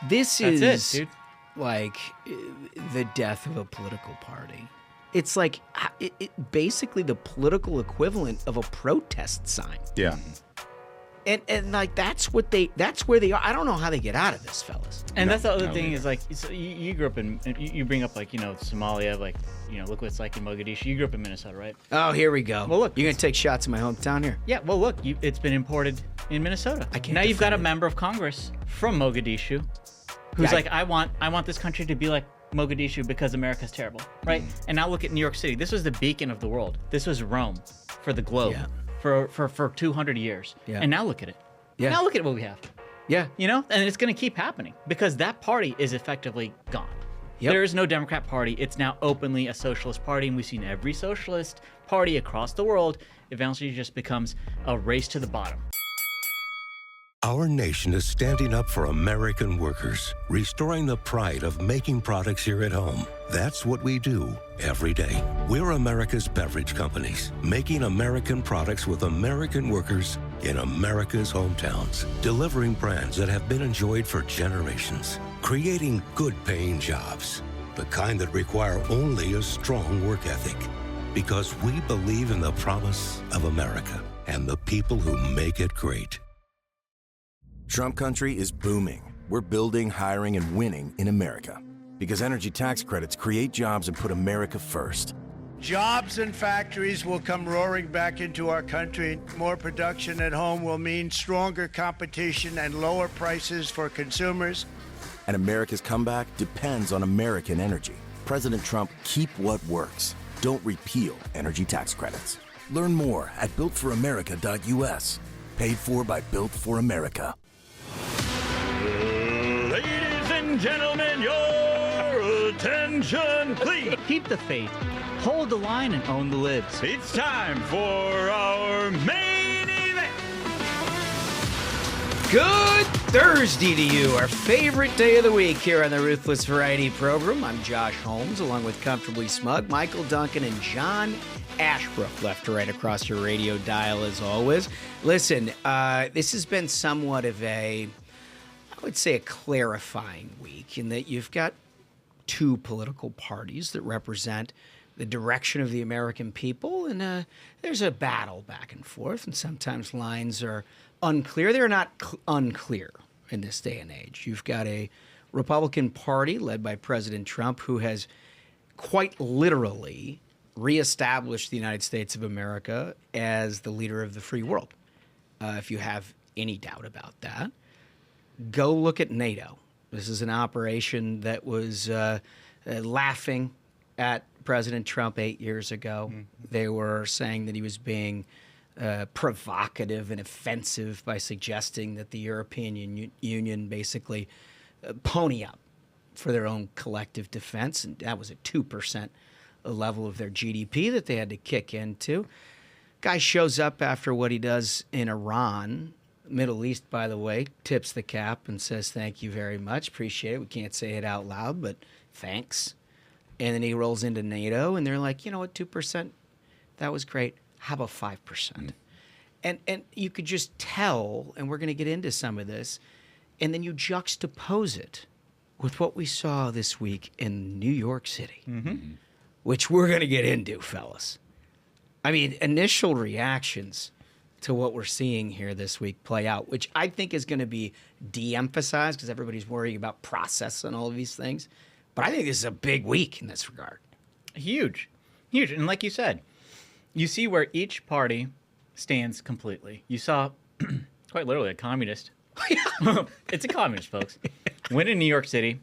This That's is it, dude. like the death of a political party. It's like basically the political equivalent of a protest sign. Yeah. And like that's where they are. I don't know how they get out of this, fellas. And that's the other thing is like, so you grew up in, you bring up like, Somalia, like, look what it's like in Mogadishu. You grew up in Minnesota, right? Oh, here we go. Well, look. You're going to take shots at my hometown here. Yeah, well, look, it's been imported in Minnesota. Now you've got a member of Congress from Mogadishu who's like, I want this country to be like Mogadishu because America's terrible, right? And now look at New York City. This was the beacon of the world. This was Rome for the globe. Yeah. For 200 years. Yeah. And now look at it. Yeah. Now look at what we have. Yeah. And it's going to keep happening because that party is effectively gone. Yep. There is no Democrat Party. It's now openly a socialist party, and we've seen every socialist party across the world eventually just becomes a race to the bottom. Our nation is standing up for American workers, restoring the pride of making products here at home. That's what we do every day. We're America's beverage companies, making American products with American workers in America's hometowns, delivering brands that have been enjoyed for generations, creating good-paying jobs, the kind that require only a strong work ethic. Because we believe in the promise of America and the people who make it great. Trump country is booming. We're building, hiring, and winning in America. Because energy tax credits create jobs and put America first. Jobs and factories will come roaring back into our country. More production at home will mean stronger competition and lower prices for consumers. And America's comeback depends on American energy. President Trump, keep what works. Don't repeal energy tax credits. Learn more at builtforamerica.us. Paid for by Built for America. Ladies and gentlemen, your attention, please. Keep the faith, hold the line, and own the libs. It's time for our main event. Good Thursday to you, our favorite day of the week here on the Ruthless Variety Program. I'm Josh Holmes, along with Comfortably Smug, Michael Duncan, and John Ashbrook, left to right across your radio dial as always. Listen, this has been somewhat of I would say a clarifying week in that you've got two political parties that represent the direction of the American people, and there's a battle back and forth, and sometimes lines are unclear. They're not unclear in this day and age. You've got a Republican Party led by President Trump who has quite literally reestablished the United States of America as the leader of the free world. If you have any doubt about that, go look at NATO. This is an operation that was laughing at President Trump 8 years ago. Mm-hmm. They were saying that he was being provocative and offensive by suggesting that the European Union basically pony up for their own collective defense, and that was a 2% level of their GDP that they had to kick into. Guy shows up after what he does in Iran, Middle East, by the way, tips the cap and says, thank you very much, appreciate it. We can't say it out loud, but thanks. And then he rolls into NATO, and they're like, you know what, 2%, that was great. How about 5%? Mm. And you could just tell, and we're going to get into some of this, and then you juxtapose it with what we saw this week in New York City, which we're going to get into, fellas. I mean, initial reactions to what we're seeing here this week play out, which I think is going to be de-emphasized because everybody's worrying about process and all of these things. But I think this is a big week in this regard. Huge. And like you said, you see where each party stands completely. You saw, quite literally, a communist. It's a communist, folks. Win in New York City.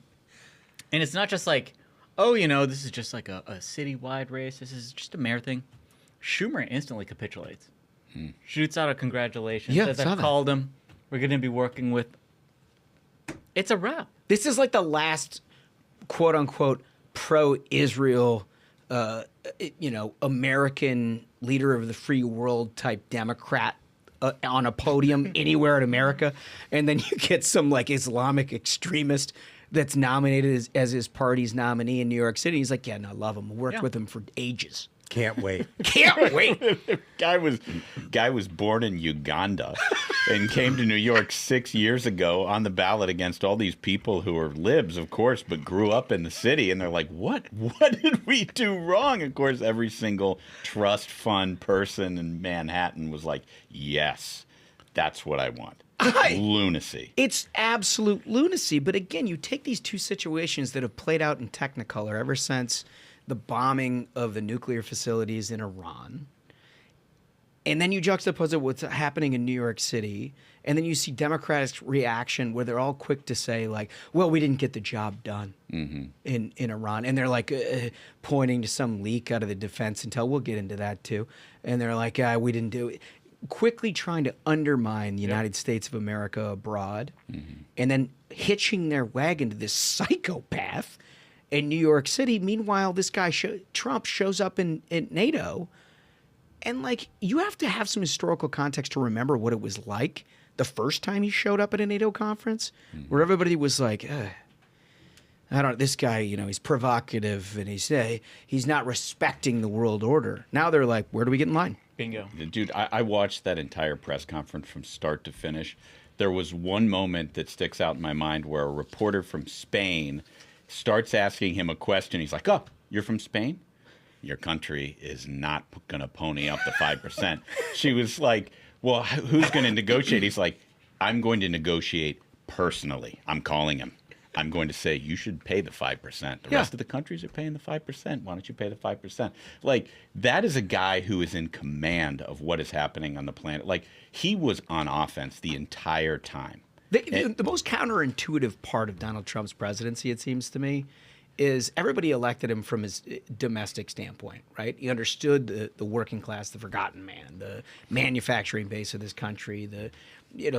And it's not just like, oh, this is just like a citywide race. This is just a mayor thing. Schumer instantly capitulates. Shoots out a congratulations. Yeah, says, I've called him. We're going to be working with. It's a wrap. This is like the last, quote unquote, pro-Israel, American leader of the free world type Democrat on a podium anywhere in America. And then you get some like Islamic extremist that's nominated as his party's nominee in New York City. He's like, yeah, no, I love him. Worked with him for ages. Can't wait. Can't wait. Guy was born in Uganda and came to New York 6 years ago on the ballot against all these people who are libs, of course, but grew up in the city. And they're like, what did we do wrong? Of course, every single trust fund person in Manhattan was like, yes, that's what I want. Lunacy. It's absolute lunacy. But again, you take these two situations that have played out in Technicolor ever since the bombing of the nuclear facilities in Iran, and then you juxtapose it with what's happening in New York City, and then you see Democrats' reaction where they're all quick to say, like, well, we didn't get the job done in Iran. And they're like pointing to some leak out of the defense intel. We'll get into that too. And they're like, we didn't do it. Quickly trying to undermine the United States of America abroad, and then hitching their wagon to this psychopath in New York City. Meanwhile, this guy Trump shows up in NATO, and like, you have to have some historical context to remember what it was like the first time he showed up at a NATO conference, where everybody was like, this guy, he's provocative and he's not respecting the world order. Now they're like, where do we get in line? Bingo. Dude, I watched that entire press conference from start to finish. There was one moment that sticks out in my mind where a reporter from Spain starts asking him a question. He's like, oh, you're from Spain? Your country is not going to pony up the 5%. She was like, well, who's going to negotiate? He's like, I'm going to negotiate personally. I'm calling him. I'm going to say, you should pay the 5%. The rest of the countries are paying the 5%. Why don't you pay the 5%? Like, that is a guy who is in command of what is happening on the planet. Like, he was on offense the entire time. The most counterintuitive part of Donald Trump's presidency, it seems to me, is everybody elected him from his domestic standpoint, right? He understood the working class, the forgotten man, the manufacturing base of this country, the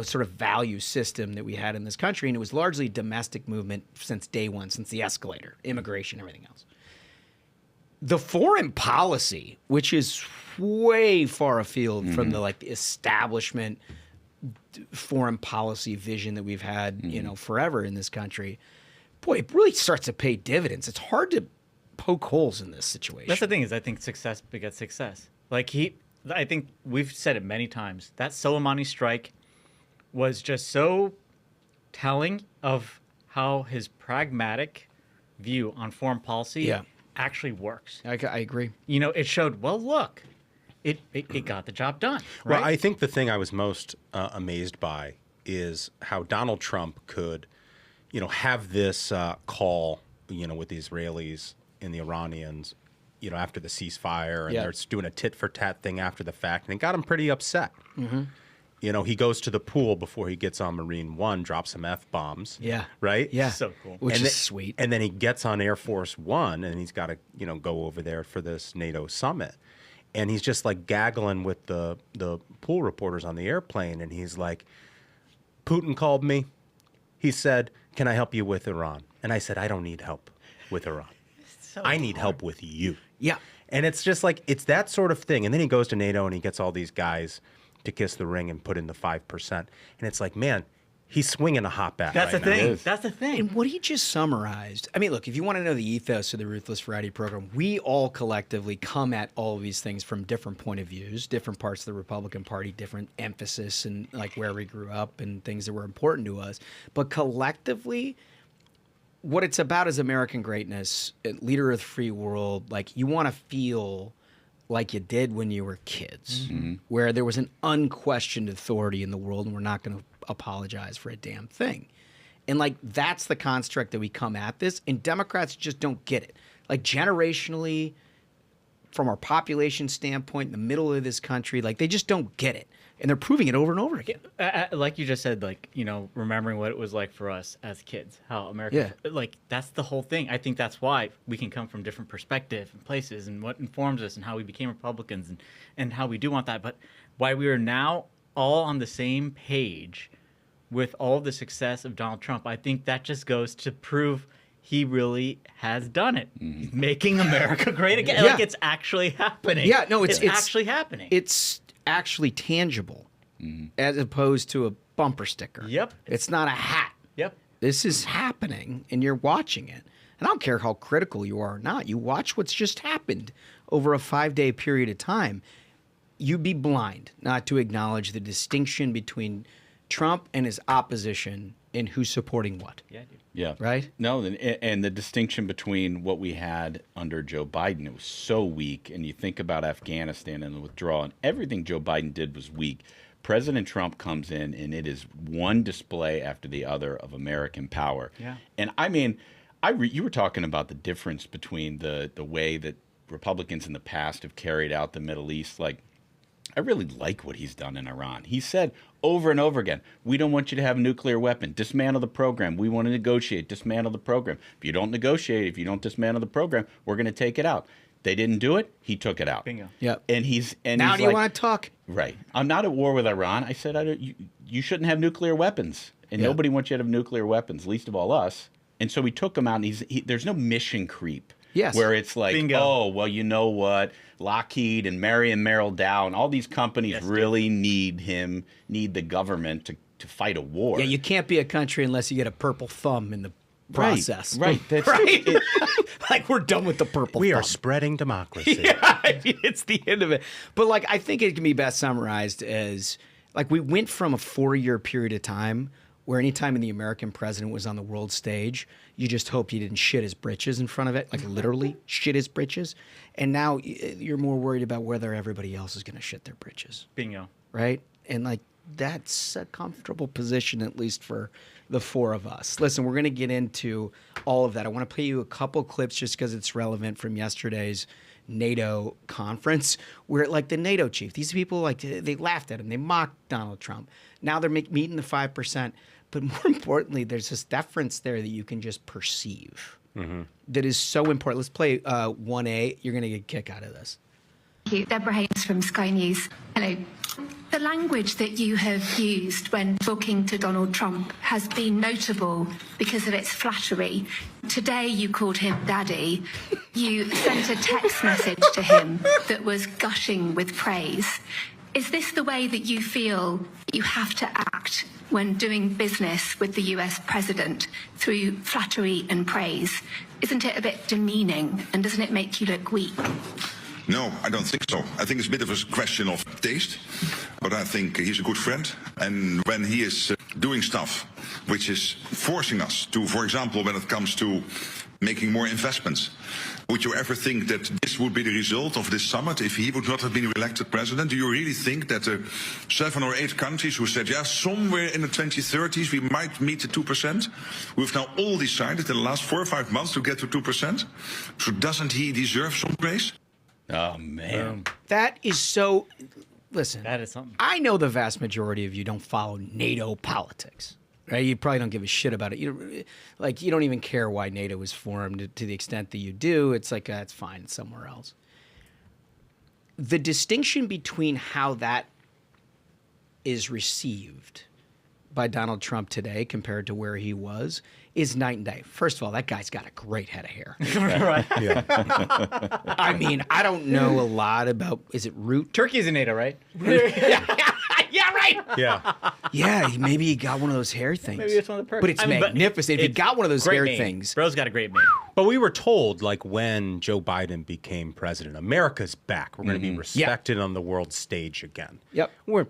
sort of value system that we had in this country. And it was largely domestic movement since day one, since the escalator, immigration, everything else. The foreign policy, which is way far afield from the establishment foreign policy vision that we've had, forever in this country, boy, it really starts to pay dividends. It's hard to poke holes in this situation. That's the thing, is I think success begets success. I think we've said it many times. That Soleimani strike was just so telling of how his pragmatic view on foreign policy actually works. I agree. It showed, well, look, it got the job done. Right? Well, I think the thing I was most amazed by is how Donald Trump could, have this call, with the Israelis and the Iranians, after the ceasefire, and they're doing a tit for tat thing after the fact, and it got him pretty upset. He goes to the pool before he gets on Marine One, drops some F-bombs. Yeah. Right? Yeah. So cool. Which is sweet. And then he gets on Air Force One, and he's got to, go over there for this NATO summit. And he's just like gaggling with the pool reporters on the airplane, and he's like, Putin called me. He said, can I help you with Iran? And I said, I don't need help with Iran. I need help with you. Yeah. And it's just like, it's that sort of thing. And then he goes to NATO and he gets all these guys to kiss the ring and put in the 5%. And it's like, man, he's swinging a hot bat. That's right the thing. now. That's the thing. And what he just summarized, I mean, look, if you want to know the ethos of the Ruthless Variety program, we all collectively come at all of these things from different point of views, different parts of the Republican Party, different emphasis and like where we grew up and things that were important to us. But collectively, what it's about is American greatness, leader of the free world. Like, you want to feel like you did when you were kids, where there was an unquestioned authority in the world and we're not going to apologize for a damn thing. And like, that's the construct that we come at this, and Democrats just don't get it. Like, generationally, from our population standpoint, in the middle of this country, like, they just don't get it. And they're proving it over and over again. Like you just said, like, remembering what it was like for us as kids, how America, like, that's the whole thing. I think that's why we can come from different perspectives and places, and what informs us and how we became Republicans, and how we do want that. But why we are now all on the same page with all the success of Donald Trump, I think that just goes to prove he really has done it. He's making America great again. Like, it's actually happening. Yeah, no, it's actually happening. It's actually tangible, as opposed to a bumper sticker. Yep. It's not a hat. Yep. This is happening, and you're watching it. I don't care how critical you are or not. You watch what's just happened over a 5-day period of time. You'd be blind not to acknowledge the distinction between Trump and his opposition in who's supporting what. Yeah, dude. Yeah. Right? No, and the distinction between what we had under Joe Biden, it was so weak. And you think about Afghanistan and the withdrawal, and everything Joe Biden did was weak. President Trump comes in, and it is one display after the other of American power. Yeah. And I mean, you were talking about the difference between the way that Republicans in the past have carried out the Middle East. Like, I really like what he's done in Iran. He said over and over again, we don't want you to have a nuclear weapon. Dismantle the program. We want to negotiate. Dismantle the program. If you don't negotiate, if you don't dismantle the program, we're going to take it out. They didn't do it. He took it out. Bingo. Yep. And he's Now do you want to talk? Right. I'm not at war with Iran. I said you shouldn't have nuclear weapons, and Yeah. nobody wants you to have nuclear weapons, least of all us. And so we took him out, and there's no mission creep. Yes. Where it's like, Bingo. oh, well, you know what? Lockheed and Marion Merrill Dow and all these companies really need the government to fight a war. Yeah, you can't be a country unless you get a purple thumb in the process. Right. That's Right? Like, we're done with the purple We thumb. are spreading democracy. Yeah, I mean, it's the end of it. But, like, I think it can be best summarized as, like, we went from a 4-year period of time where anytime the American president was on the world stage, you just hoped he didn't shit his britches in front of it, like literally shit his britches. And now you're more worried about whether everybody else is going to shit their britches, Bingo. right? And, like, that's a comfortable position, at least for the four of us. Listen, we're going to get into all of that. I want to play you a couple clips just because it's relevant from yesterday's NATO conference where, like, the NATO chief, these people, like, they laughed at him. They mocked Donald Trump. Now they're meeting the 5%. But more importantly, there's this deference there that you can just perceive that is so important. Let's play 1A. You're going to get a kick out of this. Thank you. Deborah Haynes from Sky News. Hello. The language that you have used when talking to Donald Trump has been notable because of its flattery. Today you called him daddy. You sent a text message to him that was gushing with praise. Is this the way that you feel you have to act when doing business with the US president, through flattery and praise? Isn't it a bit demeaning, and doesn't it make you look weak? No, I don't think so. I think it's a bit of a question of taste, but I think he's a good friend. And when he is doing stuff which is forcing us to, for example, when it comes to making more investments, would you ever think that this would be the result of this summit if he would not have been elected president? Do you really think that 7 or 8 countries who said, yeah, somewhere in the 2030s we might meet the 2%, we've now all decided in the last 4 or 5 months to get to 2%? So doesn't he deserve some praise? Oh, man. That is so. Listen, That is something. I know the vast majority of you don't follow NATO politics, right? You probably don't give a shit about it. You don't even care why NATO was formed to the extent that you do. It's like, it's fine, it's somewhere else. The distinction between how that is received by Donald Trump today compared to where he was is night and day. First of all, that guy's got a great head of hair. Right. I mean, I don't know a lot about, is it root? Turkey's in NATO, right? Yeah, right. Yeah. Yeah, maybe he got one of those hair things. Maybe it's one of the perks. But it's I mean, magnificent. If he it's got one of those great hair mane. things. Bro's got a great mane. But we were told, like, when Joe Biden became president, America's back. We're going to be respected on the world stage again. Yep. We're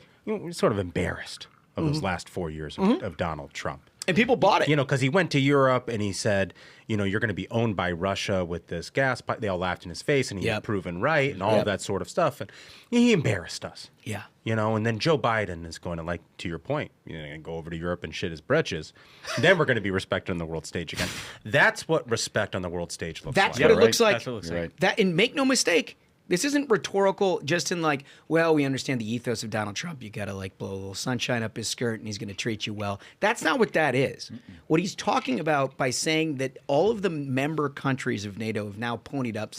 sort of embarrassed of those last 4 years of Donald Trump. And people bought it. You know, because he went to Europe and he said, you know, you're going to be owned by Russia with this gas pipe. They all laughed in his face, and he had proven right and all of that sort of stuff. And he embarrassed us. Yeah. You know, and then Joe Biden is going to, like, to your point, you know, go over to Europe and shit his britches. Then we're going to be respected on the world stage again. That's what respect on the world stage looks That's like. what it looks like. That's what it looks You're like. right. That, and make no mistake, this isn't rhetorical just in like, well, we understand the ethos of Donald Trump. You got to, like, blow a little sunshine up his skirt and he's going to treat you well. That's not what that is. What he's talking about by saying that all of the member countries of NATO have now ponied up,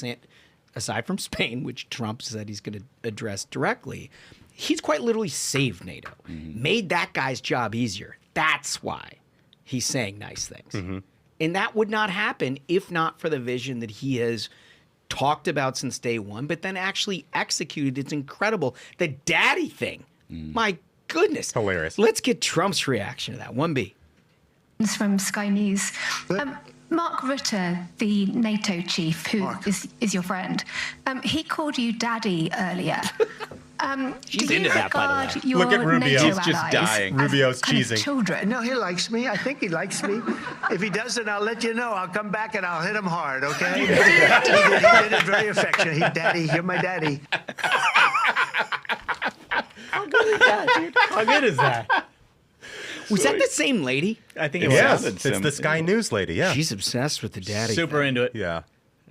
aside from Spain, which Trump said he's going to address directly, he's quite literally saved NATO, made that guy's job easier. That's why he's saying nice things. And that would not happen if not for the vision that he has talked about since day one, but then actually executed. It's incredible. The daddy thing. My goodness. Hilarious. Let's get Trump's reaction to that. 1B. From Sky News. Mark Rutte, the NATO chief, who is your friend, he called you daddy earlier. She's do you into that, by the way. regard your Look at Rubio. NATO He's just allies dying. as Rubio's kind of cheesing. children? No, he likes me. I think he likes me. If he doesn't, I'll let you know. I'll come back and I'll hit him hard, okay? He did it very affectionate. Daddy, you're my daddy. How good is that, dude? How good is that? Was that the same lady? I think it Yes, was. it's the Sky News lady. Yeah. She's obsessed with the daddy. Super into it. Yeah.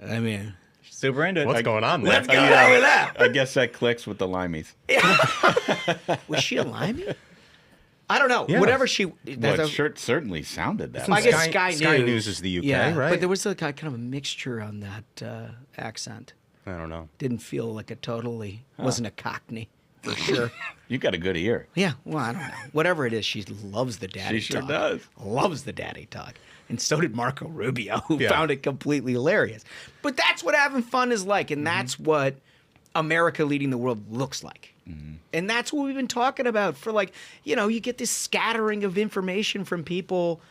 I mean, Super into it. What's going on, Lance? I guess that clicks with the limeys. was she a limey? I don't know. Yeah. Whatever she. Well, it certainly sounded that I way. guess Sky News. News is the UK, yeah, right? But there was kind of a mixture on that accent. I don't know. Didn't feel like a totally. Wasn't a Cockney for sure. You got a good ear. Yeah, well, I don't know. Whatever it is, she loves the daddy She sure talk. does. Loves the daddy talk. And so did Marco Rubio, who Yeah. found it completely hilarious. But that's what having fun is like, and that's what America leading the world looks like. And that's what we've been talking about for you get this scattering of information from people,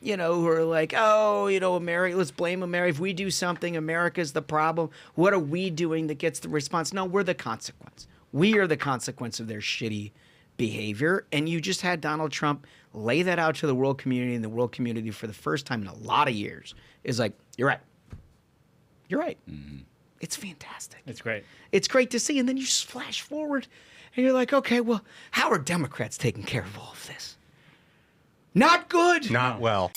who are like, oh, America, let's blame America. If we do something, America's the problem. What are we doing that gets the response? No, we're the consequence. We are the consequence of their shitty behavior. And you just had Donald Trump lay that out to the world community, and the world community for the first time in a lot of years is like, you're right. You're right. It's fantastic. It's great. It's great to see. And then you just flash forward and you're like, okay, well, how are Democrats taking care of all of this? Not good. Not well.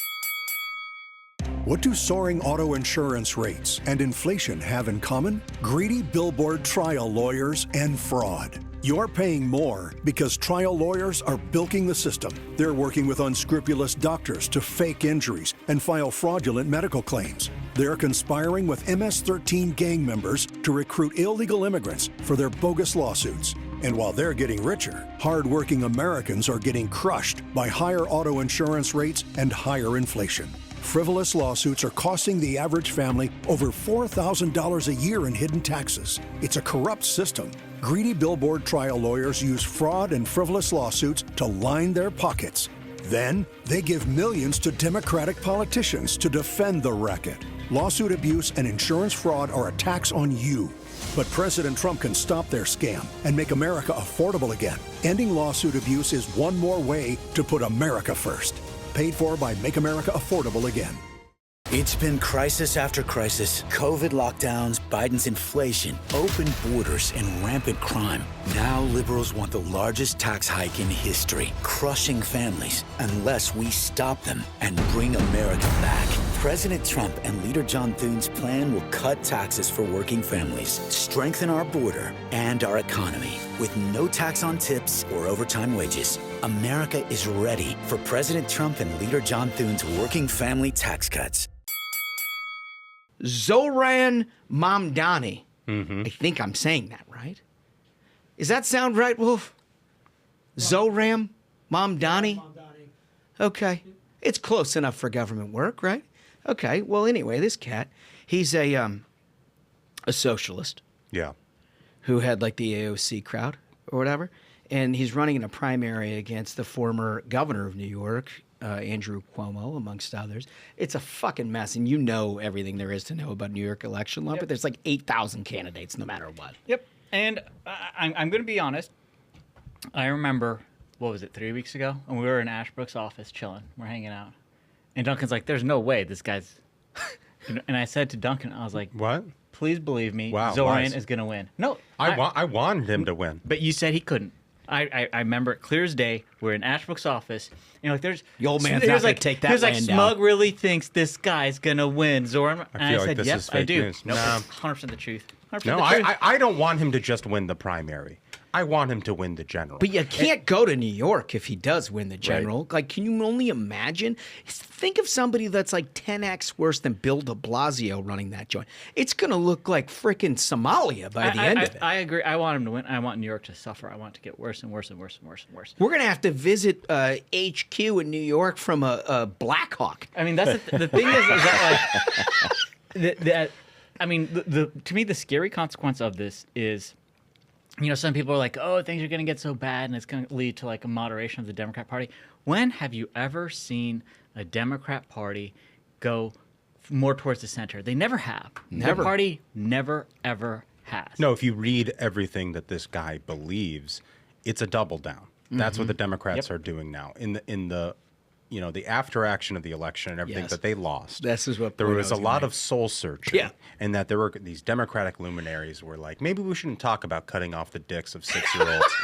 What do soaring auto insurance rates and inflation have in common? Greedy billboard trial lawyers and fraud. You're paying more because trial lawyers are bilking the system. They're working with unscrupulous doctors to fake injuries and file fraudulent medical claims. They're conspiring with MS-13 gang members to recruit illegal immigrants for their bogus lawsuits. And while they're getting richer, hardworking Americans are getting crushed by higher auto insurance rates and higher inflation. Frivolous lawsuits are costing the average family over $4,000 a year in hidden taxes. It's a corrupt system. Greedy billboard trial lawyers use fraud and frivolous lawsuits to line their pockets. Then, they give millions to Democratic politicians to defend the racket. Lawsuit abuse and insurance fraud are a tax on you. But President Trump can stop their scam and make America affordable again. Ending lawsuit abuse is one more way to put America first. Paid for by Make America Affordable Again. It's been crisis after crisis. COVID lockdowns, Biden's inflation, open borders, and rampant crime. Now liberals want the largest tax hike in history, crushing families unless we stop them and bring America back. President Trump and leader John Thune's plan will cut taxes for working families, strengthen our border and our economy with no tax on tips or overtime wages. America is ready for President Trump and leader John Thune's working family tax cuts. Zohran Mamdani. I think I'm saying that right. Does that sound right, Wolf? Zohran Mamdani? Okay. It's close enough for government work, right? Okay. Well, anyway, this cat, he's a socialist. Yeah. Who had the AOC crowd or whatever. And he's running in a primary against the former governor of New York, Andrew Cuomo, amongst others. It's a fucking mess, and you know everything there is to know about New York election law, but there's 8,000 candidates no matter what. Yep. And I'm going to be honest. I remember, 3 weeks ago? And we were in Ashbrook's office chilling. We're hanging out. And Duncan's like, there's no way this guy's... And I said to Duncan, I was like... What? Please believe me, Wow, Zohran is going to win. No. I wanted him to win. But you said he couldn't. I remember it clear as day. We're in Ashbrook's office. There's the old man's not going to take that He was like, land down. Smug really thinks this guy's going to win, Zohran. And I feel like said, this yep, is I fake do. news. Nope, Nah. it's 100% the truth. 100% No, the truth. I don't want him to just win the primary. I want him to win the general. But you can't go to New York if he does win the general. Can you only imagine? Think of somebody that's 10x worse than Bill de Blasio running that joint. It's going to look like frickin' Somalia by the end of it. I agree. I want him to win. I want New York to suffer. I want it to get worse and worse and worse and worse and worse. We're going to have to visit HQ in New York from a Black Hawk. I mean, that's the thing is that to me, the scary consequence of this is, some people are like, oh, things are going to get so bad and it's going to lead to a moderation of the Democrat Party. When have you ever seen a Democrat Party go more towards the center. They never have. Never. The party never, ever has. No, if you read everything that this guy believes, it's a double down. That's what the Democrats are doing now. In the the after action of the election and everything that they lost. This is what there point was I a was lot gonna of soul searching. Yeah. And that there were these Democratic luminaries were like, maybe we shouldn't talk about cutting off the dicks of 6-year-olds.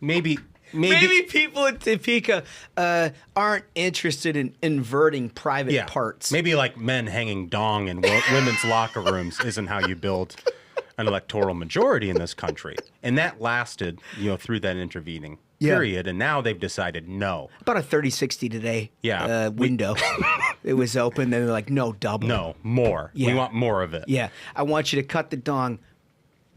Maybe people in Topeka aren't interested in inverting private parts. Maybe like men hanging dong in women's locker rooms isn't how you build an electoral majority in this country. And that lasted, through that intervening period. And now they've decided no. About a 30-60 today window. It was open. They were like, no, double. No, more. Yeah. We want more of it. Yeah. I want you to cut the dong,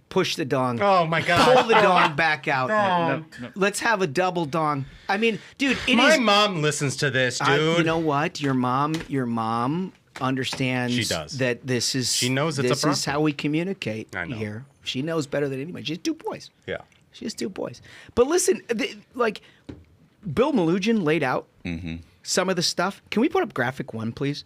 push the dong. Oh, my God. Pull the dong back out. No. Let's have a double dong. I mean, dude, My mom listens to this, dude. You know what? Your mom understands She does. that this is She knows it's a this is problem. how we communicate I know. here. She knows better than anybody. She has 2 boys. Yeah. She has 2 boys. But listen, Bill Melugin laid out some of the stuff. Can we put up graphic 1, please?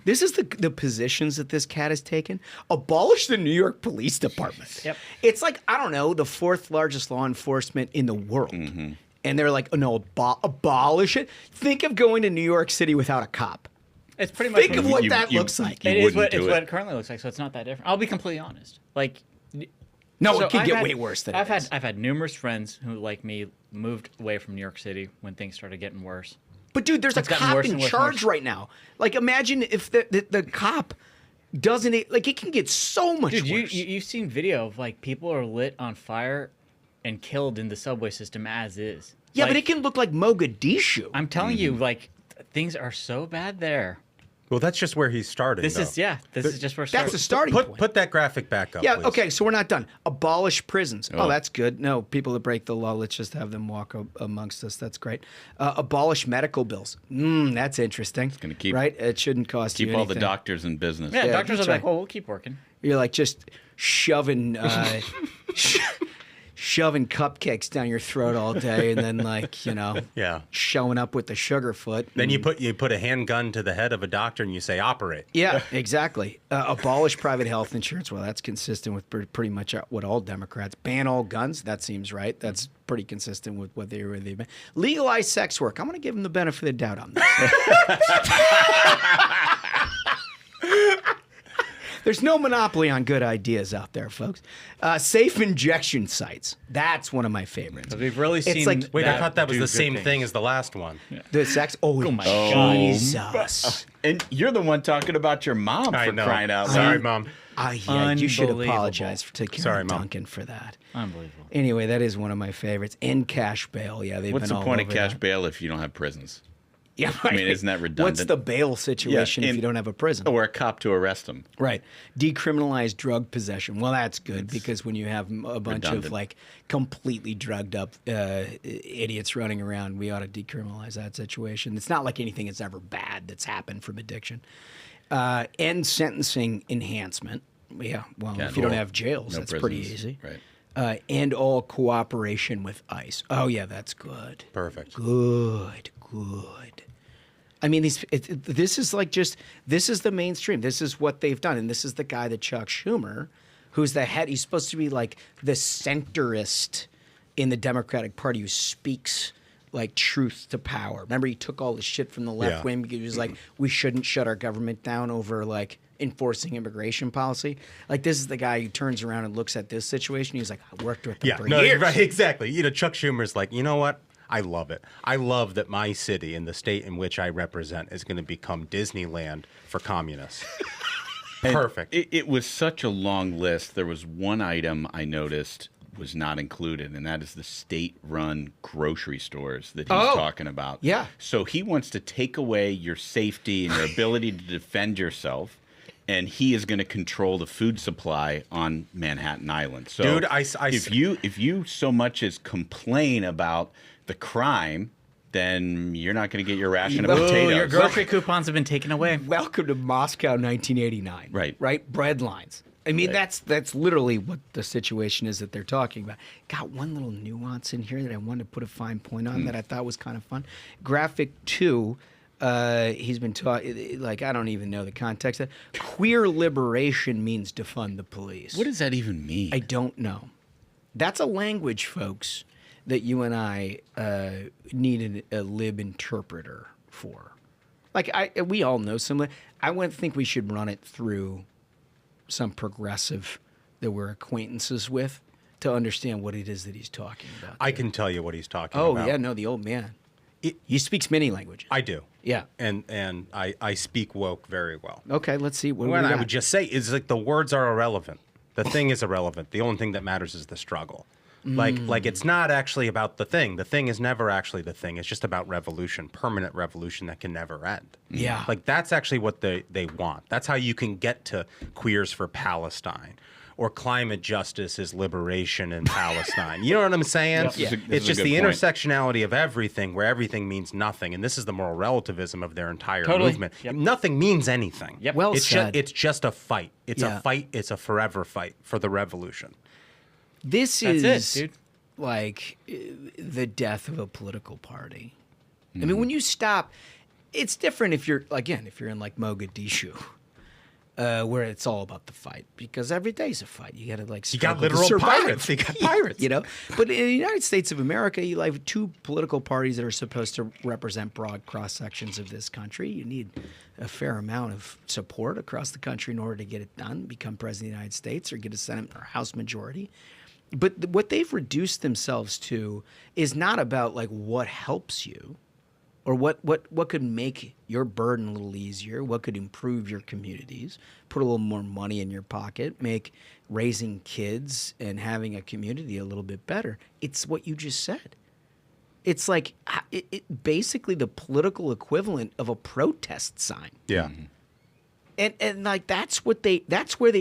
This is the positions that this cat has taken. Abolish the New York Police Department. Yep. It's like, I don't know, the 4th largest law enforcement in the world. And they're like, oh, no, abolish it. Think of going to New York City without a cop. It's pretty much Think of what that looks like. It is what it currently looks like, so it's not that different. I'll be completely honest. No, it could get way worse than it is. I've had numerous friends who, like me, moved away from New York City when things started getting worse. But dude, there's It's a gotten cop worse in and worse and charge worse. right now. Like, imagine if the cop doesn't it can get so much Dude, worse. you've seen video of people are lit on fire and killed in the subway system as is. Yeah, but it can look like Mogadishu. I'm telling you, things are so bad there. Well, that's just where he's starting. This is just where it That's starts. the starting point. Put that graphic back up. Yeah, please. okay, so we're not done. Abolish prisons. Oh, that's good. No, people that break the law, let's just have them walk amongst us. That's great. Abolish medical bills. That's interesting. It's gonna keep- right? It shouldn't cost you Keep all the anything. doctors in business. Yeah, doctors are that's like, right. well, we'll keep working. You're like just shoving shoving cupcakes down your throat all day, and then Yeah. showing up with the sugar foot. Then you put a handgun to the head of a doctor and you say operate. Yeah, exactly. Abolish private health insurance. Well, that's consistent with pretty much what all Democrats. Ban all guns. That seems right. That's pretty consistent with what they've been. Legalize sex work. I'm going to give them the benefit of the doubt on this. There's no monopoly on good ideas out there, folks. Safe injection sites. That's one of my favorites. We've really seen. Wait, I thought that was do the good same things. thing as the last one. The sex. Oh my God. Jesus. And you're the one talking about your mom I for know. crying out loud. Sorry, Mom. Yeah, you should Unbelievable. apologize to Karen Sorry, Mom. Duncan for that. Unbelievable. Anyway, that is one of my favorites. And cash bail. Yeah, they've What's been the all point of over cash that. bail if you don't have prisons? Yeah, I mean, isn't that What's redundant? the bail situation if and- you don't have a prison? Or a cop to arrest them. Right. Decriminalize drug possession. Well, that's good because when you have a bunch of redundant. completely drugged up idiots running around, we ought to decriminalize that situation. It's not like anything that's ever bad that's happened from addiction. End sentencing enhancement. Yeah, well, Yeah, if you don't no- have jails, no that's pretty prisons. easy. Right. End all cooperation with ICE. Oh, yeah, that's good. Perfect. Good. I mean, this is this is the mainstream. This is what they've done. And this is the guy that Chuck Schumer, who's the head. He's supposed to be like the centrist in the Democratic Party who speaks like truth to power. Remember, he took all the shit from the left wing because he was like, we shouldn't shut our government down over enforcing immigration policy. Like, this is the guy who turns around and looks at this situation. He's like, I worked with them for years. Right, exactly. Chuck Schumer's like, you know what? I love it. I love that my city and the state in which I represent is going to become Disneyland for communists. Perfect. It was such a long list. There was one item I noticed was not included, and that is the state-run grocery stores that he's talking about. Yeah. So he wants to take away your safety and your ability to defend yourself, and he is going to control the food supply on Manhattan Island. So, Dude, if you so much as complain about the crime, then you're not going to get your ration of potatoes. Your grocery coupons have been taken away. Welcome to Moscow 1989. Right? Bread lines. I mean, that's literally what the situation is that they're talking about. Got one little nuance in here that I wanted to put a fine point on that I thought was kind of fun. Graphic 2, He's been taught, like, I don't even know the context. Queer liberation means defund the police. What does that even mean? I don't know. That's a language, folks, that you and I need a lib interpreter for. Like, we all know some. I wouldn't think we should run it through some progressive that we're acquaintances with to understand what it is that he's talking about. I can tell you what he's talking Oh, about. yeah, no, the old man. He speaks many languages. I do. Yeah. And I speak woke very well. Okay, let's see. What What we I got? would just say is, like, the words are irrelevant. The thing is irrelevant. The only thing that matters is the struggle. Like it's not actually about the thing. The thing is never actually the thing. It's just about revolution, permanent revolution that can never end. Yeah. Like that's actually what they want. That's how you can get to Queers for Palestine or climate justice is liberation in Palestine. You know what I'm saying? Yeah. It's just the intersectionality of everything where everything means nothing. And this is the moral relativism of their entire movement. Yep. Nothing means anything. Yep. Well it's said. it's just a fight. It's Yeah. a fight. It's a forever fight for the revolution. This That's is it, dude. like the death of a political party. I mean, when you stop, it's different if you're in like Mogadishu, where it's all about the fight because every day's a fight. You got to like You got struggle to literal survive. pirates. You got pirates. You know, but in the United States of America, you have two political parties that are supposed to represent broad cross sections of this country. You need a fair amount of support across the country in order to get it done, become president of the United States, or get a Senate or House majority. But what they've reduced themselves to is not about like what helps you or what could make your burden a little easier, what could improve your communities, put a little more money in your pocket, make raising kids and having a community a little bit better. It's what you just said. It's like it basically the political equivalent of a protest sign. Yeah. And like that's where they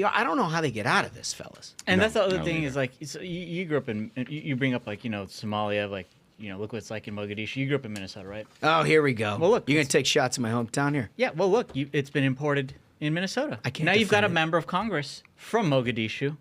are. I don't know how they get out of this, fellas. And that's the other thing is like so you grew up in you bring up like Somalia, like look what it's like in Mogadishu. You grew up in Minnesota, right? Oh, here we go. Well, look, you're gonna take shots at my hometown here. Yeah. Well, look, it's been imported in Minnesota. I can't now you've got a defend it. member of Congress from Mogadishu,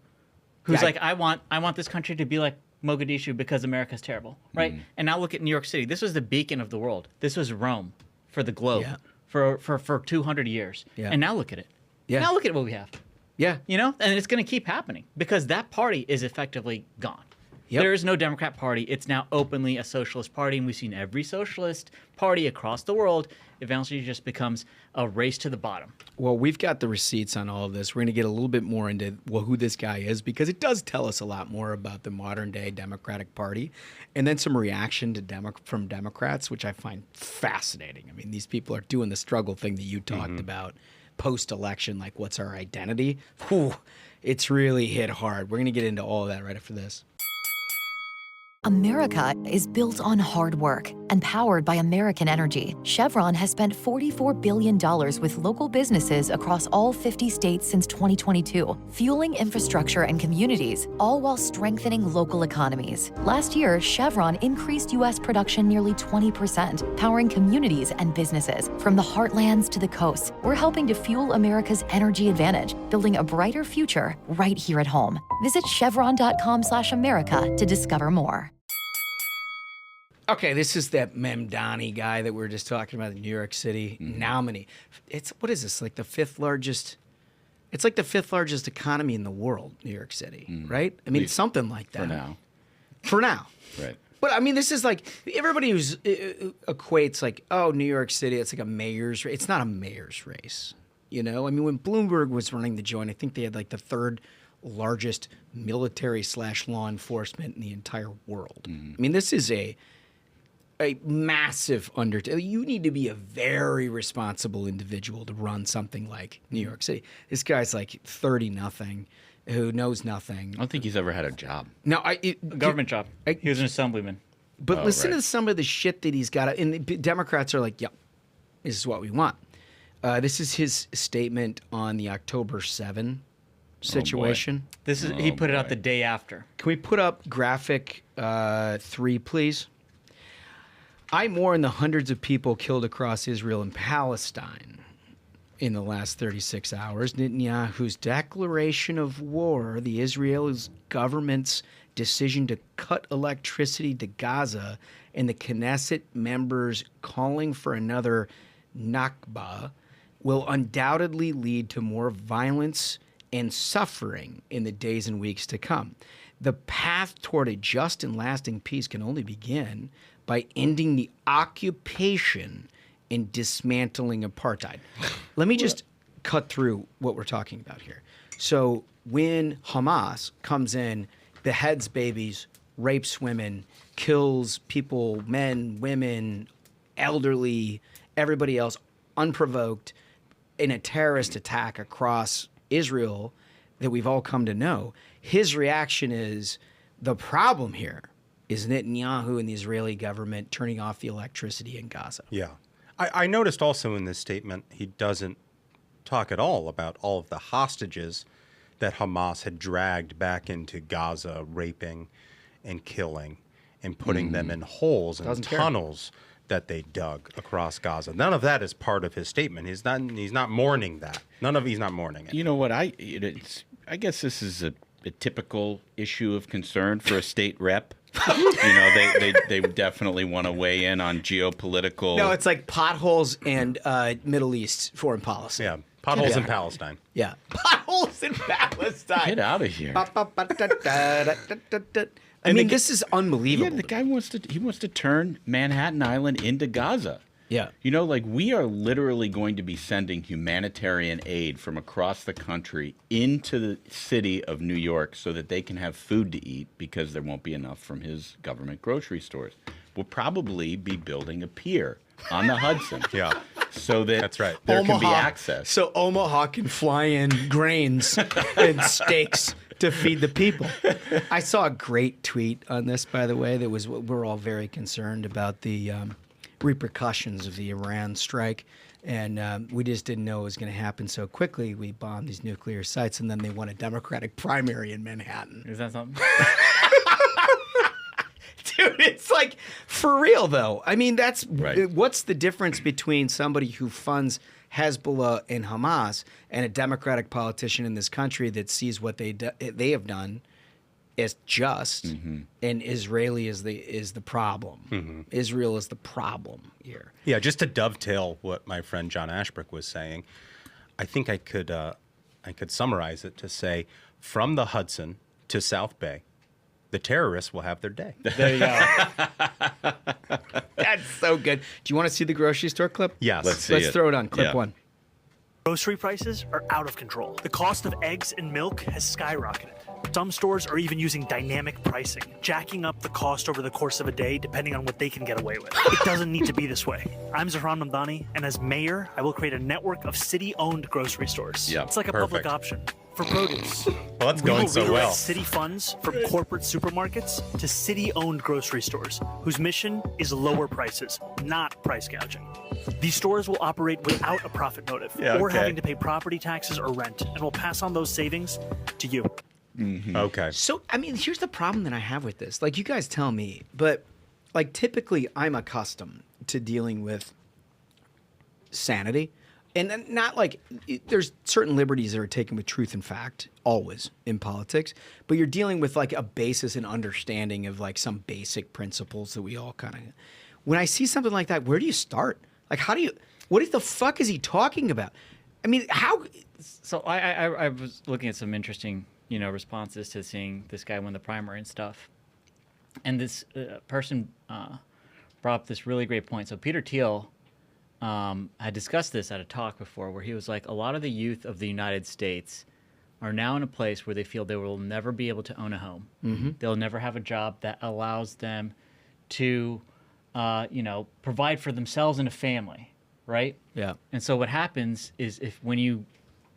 who's Yeah, like, I want this country to be like Mogadishu because America's terrible, right? And now look at New York City. This was the beacon of the world. This was Rome for the globe. Yeah. For 200 years. Yeah. And now look at it. Yeah. Now look at what we have. Yeah. And it's going to keep happening because that party is effectively gone. Yep. There is no Democrat Party. It's now openly a socialist party, and we've seen every socialist party across the world eventually just becomes a race to the bottom. Well, we've got the receipts on all of this. We're going to get a little bit more into who this guy is because it does tell us a lot more about the modern day Democratic Party, and then some reaction to from Democrats, which I find fascinating. I mean, these people are doing the struggle thing that you talked about post-election, like what's our identity? Whew, it's really hit hard. We're going to get into all of that right after this. America is built on hard work and powered by American energy. Chevron has spent $44 billion with local businesses across all 50 states since 2022, fueling infrastructure and communities, all while strengthening local economies. Last year, Chevron increased U.S. production nearly 20%, powering communities and businesses. From the heartlands to the coasts, we're helping to fuel America's energy advantage, building a brighter future right here at home. Visit chevron.com/America to discover more. Okay, this is that Mamdani guy that we were just talking about in New York City. Nominee. What is this? Like the fifth largest? It's like the fifth largest economy in the world, New York City, right? I mean, it's something like that. For now. Right. But I mean, this is like everybody who's equates like, oh, New York City, it's like a mayor's race. It's not a mayor's race. I mean, when Bloomberg was running the joint, I think they had like the third largest military/law enforcement in the entire world. I mean, this is a massive undertaking. You need to be a very responsible individual to run something like New York City. This guy's like 30-nothing, who knows nothing. I don't think he's ever had a job. No, Government job. He was an assemblyman. But listen to some of the shit that he's got. And the Democrats are like, yep, this is what we want. This is his statement on the October 7 situation. He put it out the day after. Can we put up graphic 3, please? I mourn the hundreds of people killed across Israel and Palestine in the last 36 hours. Netanyahu's declaration of war, the Israeli government's decision to cut electricity to Gaza, and the Knesset members calling for another Nakba, will undoubtedly lead to more violence and suffering in the days and weeks to come. The path toward a just and lasting peace can only begin by ending the occupation and dismantling apartheid. Let me just cut through what we're talking about here. So when Hamas comes in, beheads babies, rapes women, kills people, men, women, elderly, everybody else, unprovoked, in a terrorist attack across Israel that we've all come to know, his reaction is, the problem here is Netanyahu and the Israeli government turning off the electricity in Gaza. Yeah. I noticed also in this statement, he doesn't talk at all about all of the hostages that Hamas had dragged back into Gaza, raping and killing and putting them in holes and tunnels that they dug across Gaza. None of that is part of his statement. He's not mourning that. He's not mourning it. You know what? I guess this is a typical issue of concern for a state rep. They definitely want to weigh in on geopolitical. No, it's like potholes and Middle East foreign policy. Yeah, potholes in Palestine. Yeah, potholes in Palestine. Get out of here. I mean, this is unbelievable. Yeah, the guy wants to turn Manhattan Island into Gaza. Yeah. We are literally going to be sending humanitarian aid from across the country into the city of New York so that they can have food to eat because there won't be enough from his government grocery stores. We'll probably be building a pier on the Hudson. Yeah. So that That's right. there can be access. So Omaha can fly in grains and steaks to feed the people. I saw a great tweet on this, by the way, that was, we're all very concerned about the repercussions of the Iran strike, and we just didn't know it was going to happen so quickly. We bombed these nuclear sites, and then they won a Democratic primary in Manhattan. Is that something? Dude, it's like, for real, though. I mean, that's Right. What's the difference between somebody who funds Hezbollah and Hamas and a Democratic politician in this country that sees what they have done as just, and Israeli is the problem. Israel is the problem here. Yeah, just to dovetail what my friend John Ashbrook was saying, I think I could summarize it to say, from the Hudson to South Bay, the terrorists will have their day. There you go. That's so good. Do you want to see the grocery store clip? Yes. Let's see Let's it. throw it on. Clip Yeah. one. Grocery prices are out of control. The cost of eggs and milk has skyrocketed. Some stores are even using dynamic pricing, jacking up the cost over the course of a day depending on what they can get away with. It doesn't need to be this way. I'm Zohran Mamdani, and as mayor, I will create a network of city-owned grocery stores. Yeah, it's like a perfect. public option for produce. Well, that's We will going so redirect well. city funds from corporate supermarkets to city-owned grocery stores, whose mission is lower prices, not price gouging. These stores will operate without a profit motive or okay. having to pay property taxes or rent, and will pass on those savings to you. Okay. So, I mean, here's the problem that I have with this. Like, you guys tell me, but, like, typically I'm accustomed to dealing with sanity. And not like there's certain liberties that are taken with truth and fact, always in politics, but you're dealing with like a basis and understanding of like some basic principles that we all kind of. When I see something like that, where do you start? Like, what the fuck is he talking about? I mean, how? So I was looking at some interesting, responses to seeing this guy win the primary and stuff. And this person brought up this really great point. So Peter Thiel had discussed this at a talk before where he was like, a lot of the youth of the United States are now in a place where they feel they will never be able to own a home. They'll never have a job that allows them to, provide for themselves and a family, right? Yeah. And so what happens is when you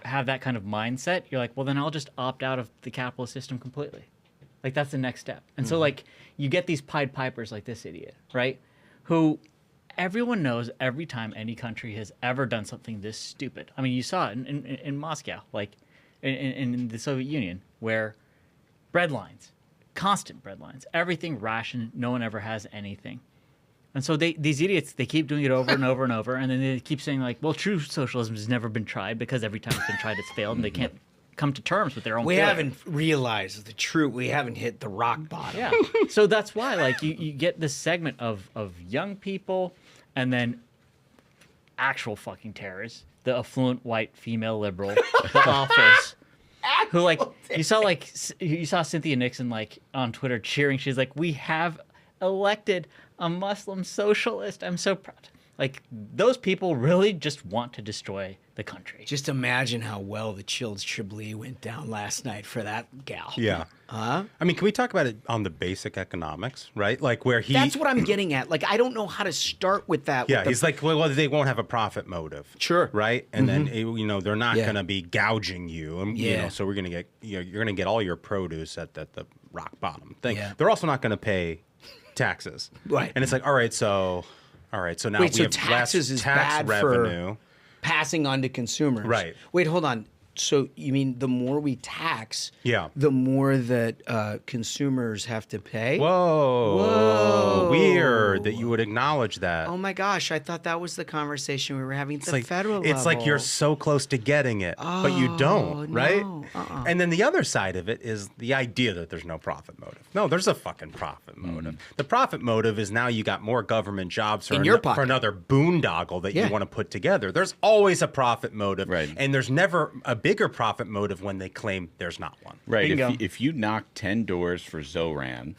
have that kind of mindset, you're like, well, then I'll just opt out of the capitalist system completely. Like, that's the next step. And so, like, you get these Pied Pipers like this idiot, right? Who everyone knows every time any country has ever done something this stupid. I mean, you saw it in Moscow, like in the Soviet Union, where bread lines, constant bread lines, everything rationed, no one ever has anything. And so these idiots, they keep doing it over and over and over, and then they keep saying, like, well, true socialism has never been tried because every time it's been tried, it's failed, and they can't come to terms with their own failure. haven't realized the truth. We haven't hit the rock bottom. Yeah. So that's why, like, you get this segment of young people and then actual fucking terrorists, the affluent white female liberal, the office, who like you saw Cynthia Nixon like on Twitter cheering. She's like, "We have elected a Muslim socialist. I'm so proud." Like, those people really just want to destroy the country. Just imagine how well the chilled Chablis went down last night for that gal. Yeah. I mean, can we talk about it on the basic economics, right? Like where he... That's what I'm getting at. Like, I don't know how to start with that. Yeah, he's like, well, they won't have a profit motive. Sure. Right? And then, they're not going to be gouging you. So we're going to get, you're going to get all your produce at the rock bottom thing. Yeah. They're also not going to pay taxes. Right. And it's like, all right, so now we have taxes less is tax bad revenue. For passing on to consumers. Right. Wait, hold on. So you mean the more we tax, yeah, the more that consumers have to pay? Whoa. Weird that you would acknowledge that. Oh my gosh, I thought that was the conversation we were having at the federal level. It's like you're so close to getting it, but you don't, right? And then the other side of it is the idea that there's no profit motive. No, there's a fucking profit motive. The profit motive is now you got more government jobs for another boondoggle that you want to put together. There's always a profit motive, right? And there's never a bigger profit motive when they claim there's not one. Right. If you knock 10 doors for Zohran,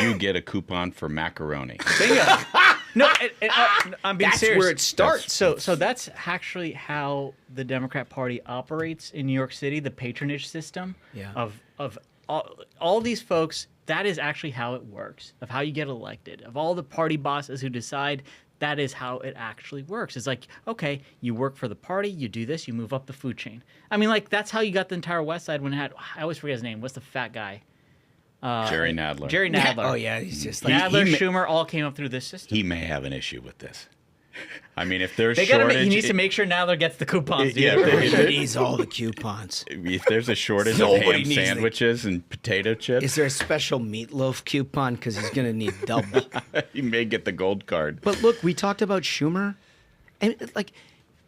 you get a coupon for macaroni. Bingo. No, I'm being that's serious. Where it starts. So that's actually how the Democrat Party operates in New York City, the patronage system of all these folks. That is actually how it works, of how you get elected, of all the party bosses who decide. That is how it actually works. It's like, okay, you work for the party, you do this, you move up the food chain. I mean, like, that's how you got the entire West Side when it had, I always forget his name. What's the fat guy? Jerry Nadler. Jerry Nadler. Oh, yeah, he's just like... Nadler, Schumer all came up through this system. He may have an issue with this. I mean, if there's he needs to make sure Nadler gets the coupons. He needs all the coupons. If there's a shortage of ham sandwiches and potato chips. Is there a special meatloaf coupon? Because he's going to need double. He may get the gold card. But look, we talked about Schumer. And, like,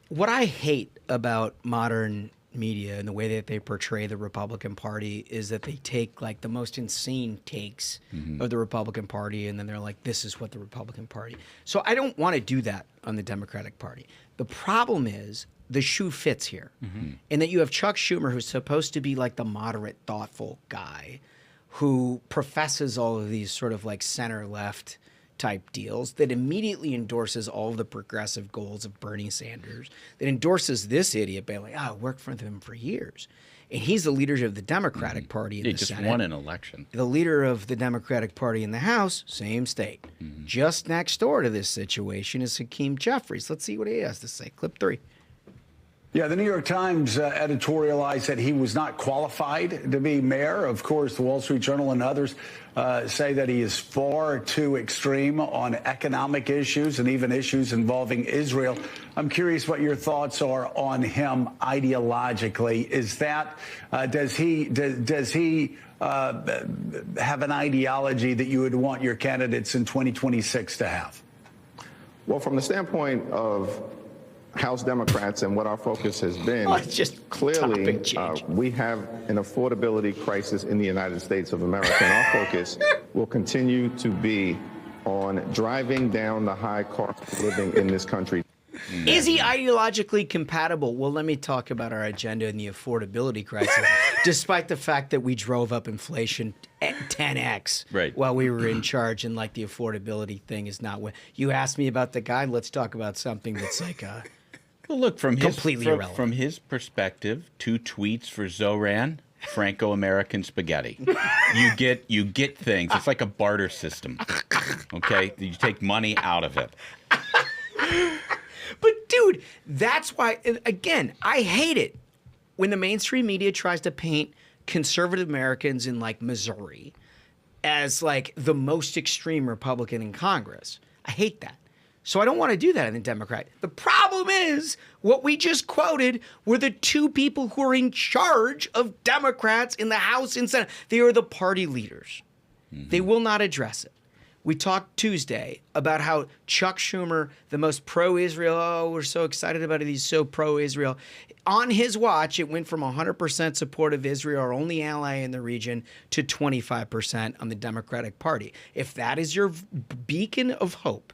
what I hate about modern media and the way that they portray the Republican Party is that they take, like, the most insane takes of the Republican Party, and then they're like, this is what the Republican Party. So I don't want to do that on the Democratic Party. The problem is the shoe fits here, and that you have Chuck Schumer, who's supposed to be like the moderate, thoughtful guy who professes all of these sort of like center-left type deals, that immediately endorses all of the progressive goals of Bernie Sanders, that endorses this idiot by like, I worked for them for years. And he's the leader of the Democratic Party in the Senate. He just won an election. The leader of the Democratic Party in the House, same state. Just next door to this situation is Hakeem Jeffries. Let's see what he has to say. Clip 3. Yeah, the New York Times editorialized that he was not qualified to be mayor. Of course, the Wall Street Journal and others say that he is far too extreme on economic issues and even issues involving Israel. I'm curious what your thoughts are on him ideologically. Is that does he have an ideology that you would want your candidates in 2026 to have? Well, from the standpoint of House Democrats and what our focus has been, clearly we have an affordability crisis in the United States of America, and our focus will continue to be on driving down the high cost of living in this country. Is he ideologically compatible? Well, let me talk about our agenda in the affordability crisis, despite the fact that we drove up inflation at 10x while we were in charge, and like the affordability thing is not what you asked me about the guy. Let's talk about something that's like well, look, from completely irrelevant. From his perspective, 2 tweets for Zohran, Franco-American spaghetti. You get things. It's like a barter system. Okay, you take money out of it. But dude, that's why, again, I hate it when the mainstream media tries to paint conservative Americans in like Missouri as like the most extreme Republican in Congress. I hate that. So I don't want to do that in the Democrat. The problem is what we just quoted were the 2 people who are in charge of Democrats in the House and Senate. They are the party leaders. They will not address it. We talked Tuesday about how Chuck Schumer, the most pro-Israel, oh, we're so excited about it, he's so pro-Israel. On his watch, it went from 100% support of Israel, our only ally in the region, to 25% on the Democratic Party. If that is your beacon of hope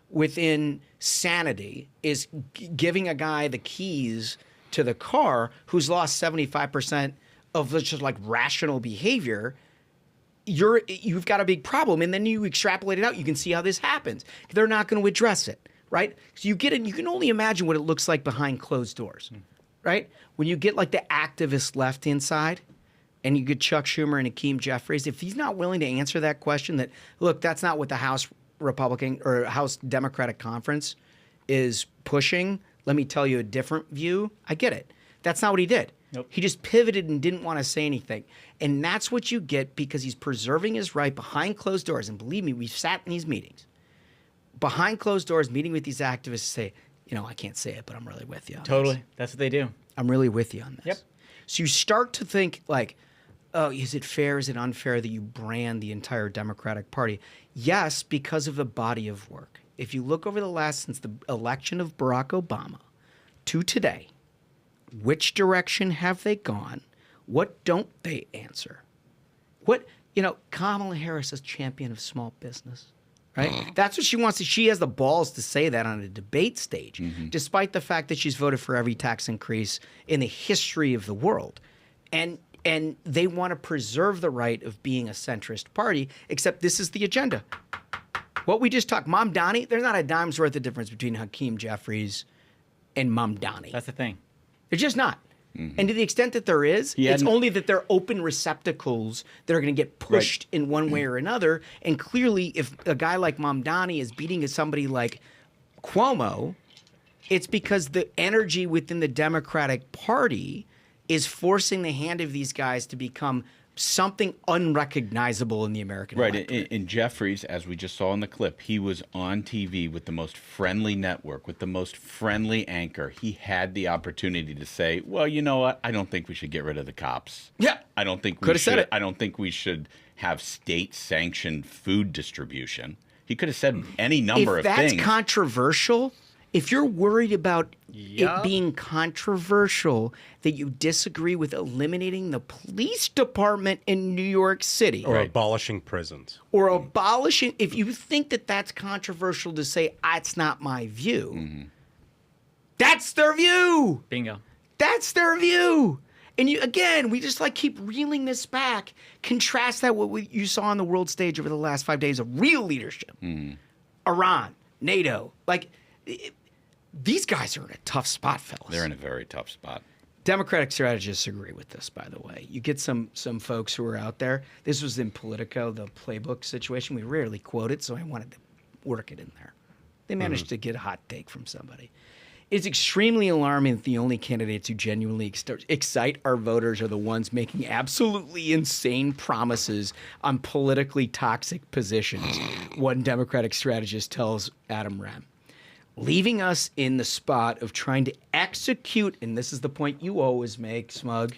within sanity is giving a guy the keys to the car who's lost 75% of just like rational behavior. You've got a big problem, and then you extrapolate it out. You can see how this happens. They're not going to address it, right? So you get it. You can only imagine what it looks like behind closed doors, right? When you get like the activist left inside, and you get Chuck Schumer and Hakeem Jeffries, if he's not willing to answer that question, that look, that's not what the House Republican or House Democratic Conference is pushing. Let me tell you a different view. I get it. That's not what he did. Nope. He just pivoted and didn't want to say anything. And that's what you get because he's preserving his right behind closed doors. And believe me, we've sat in these meetings, behind closed doors, meeting with these activists to say, I can't say it, but I'm really with you on Totally. this. That's what they do. I'm really with you on this. Yep. So you start to think like, oh, is it fair? Is it unfair that you brand the entire Democratic Party? Yes, because of the body of work. If you look over since the election of Barack Obama to today, which direction have they gone? What don't they answer? Kamala Harris is champion of small business, right? That's what she wants to. She has the balls to say that on a debate stage, despite the fact that she's voted for every tax increase in the history of the world. And they want to preserve the right of being a centrist party, except this is the agenda. What we just talked, Mamdani, there's not a dime's worth of difference between Hakeem Jeffries and Mamdani. That's the thing. They're just not. And to the extent that there is, it's only that they're open receptacles that are going to get pushed in one way or another. And clearly, if a guy like Mamdani is beating somebody like Cuomo, it's because the energy within the Democratic Party is forcing the hand of these guys to become something unrecognizable in the American right. In Jeffries, as we just saw in the clip, he was on TV with the most friendly network, with the most friendly anchor. He had the opportunity to say, well, you know what? I don't think we should get rid of the cops. Yeah. I don't think we Could have said it. I don't think we should have state-sanctioned food distribution. He could have said any number of things. If that's controversial, if you're worried about it being controversial that you disagree with eliminating the police department in New York City. Or abolishing prisons. Or abolishing, if you think that that's controversial to say, it's not my view, that's their view. Bingo. That's their view. And we just keep reeling this back. Contrast that with what you saw on the world stage over the last 5 days of real leadership. Iran, NATO, these guys are in a tough spot, fellas. They're in a very tough spot. Democratic strategists agree with this, by the way. You get some folks who are out there. This was in Politico, the playbook situation. We rarely quote it, so I wanted to work it in there. They managed to get a hot take from somebody. It's extremely alarming that the only candidates who genuinely excite our voters are the ones making absolutely insane promises on politically toxic positions, one Democratic strategist tells Adam Rem. Leaving us in the spot of trying to execute, and this is the point you always make, Smug,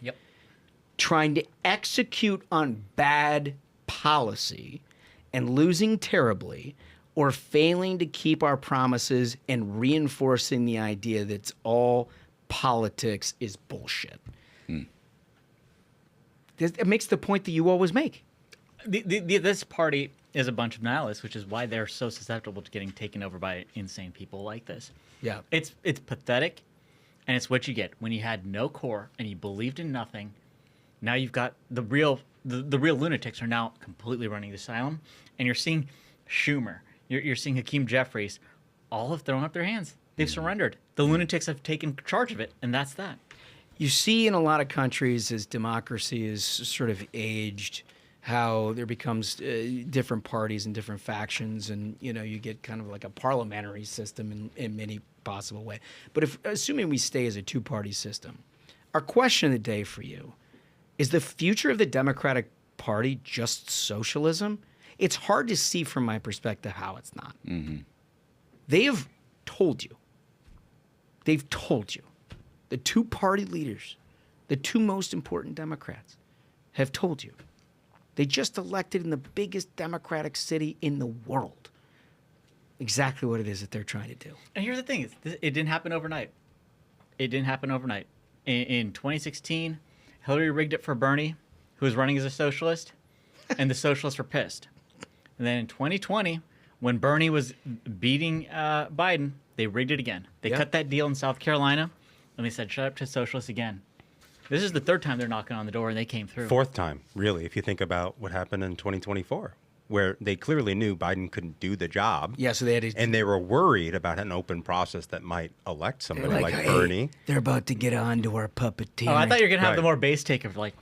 trying to execute on bad policy and losing terribly, or failing to keep our promises and reinforcing the idea that it's all politics is bullshit. It makes the point that you always make. This party is a bunch of nihilists, which is why they're so susceptible to getting taken over by insane people like this. Yeah. It's pathetic, and it's what you get when you had no core and you believed in nothing. Now you've got the real lunatics are now completely running the asylum, and you're seeing Schumer, you're seeing Hakeem Jeffries, all have thrown up their hands. They've surrendered. The lunatics have taken charge of it, and that's that. You see in a lot of countries as democracy is sort of aged, how there becomes different parties and different factions, and you get kind of like a parliamentary system in many possible ways. But assuming we stay as a two-party system, our question of the day for you is: the future of the Democratic Party just socialism? It's hard to see from my perspective how it's not. They have told you. They've told you. The two-party leaders, the two most important Democrats, have told you. They just elected in the biggest Democratic city in the world exactly what it is that they're trying to do. And here's the thing. It didn't happen overnight. It didn't happen overnight. In 2016, Hillary rigged it for Bernie, who was running as a socialist, and the socialists were pissed. And then in 2020, when Bernie was beating Biden, They rigged it again. They cut that deal in South Carolina, and they said, shut up to socialists again. This is the third time they're knocking on the door, and they came through. Fourth time, really, if you think about what happened in 2024, where they clearly knew Biden couldn't do the job. Yeah, so they had to... And they were worried about an open process that might elect somebody like Bernie. They're about to get on to our puppeteering. Oh, I thought you were going to have the more base take of like,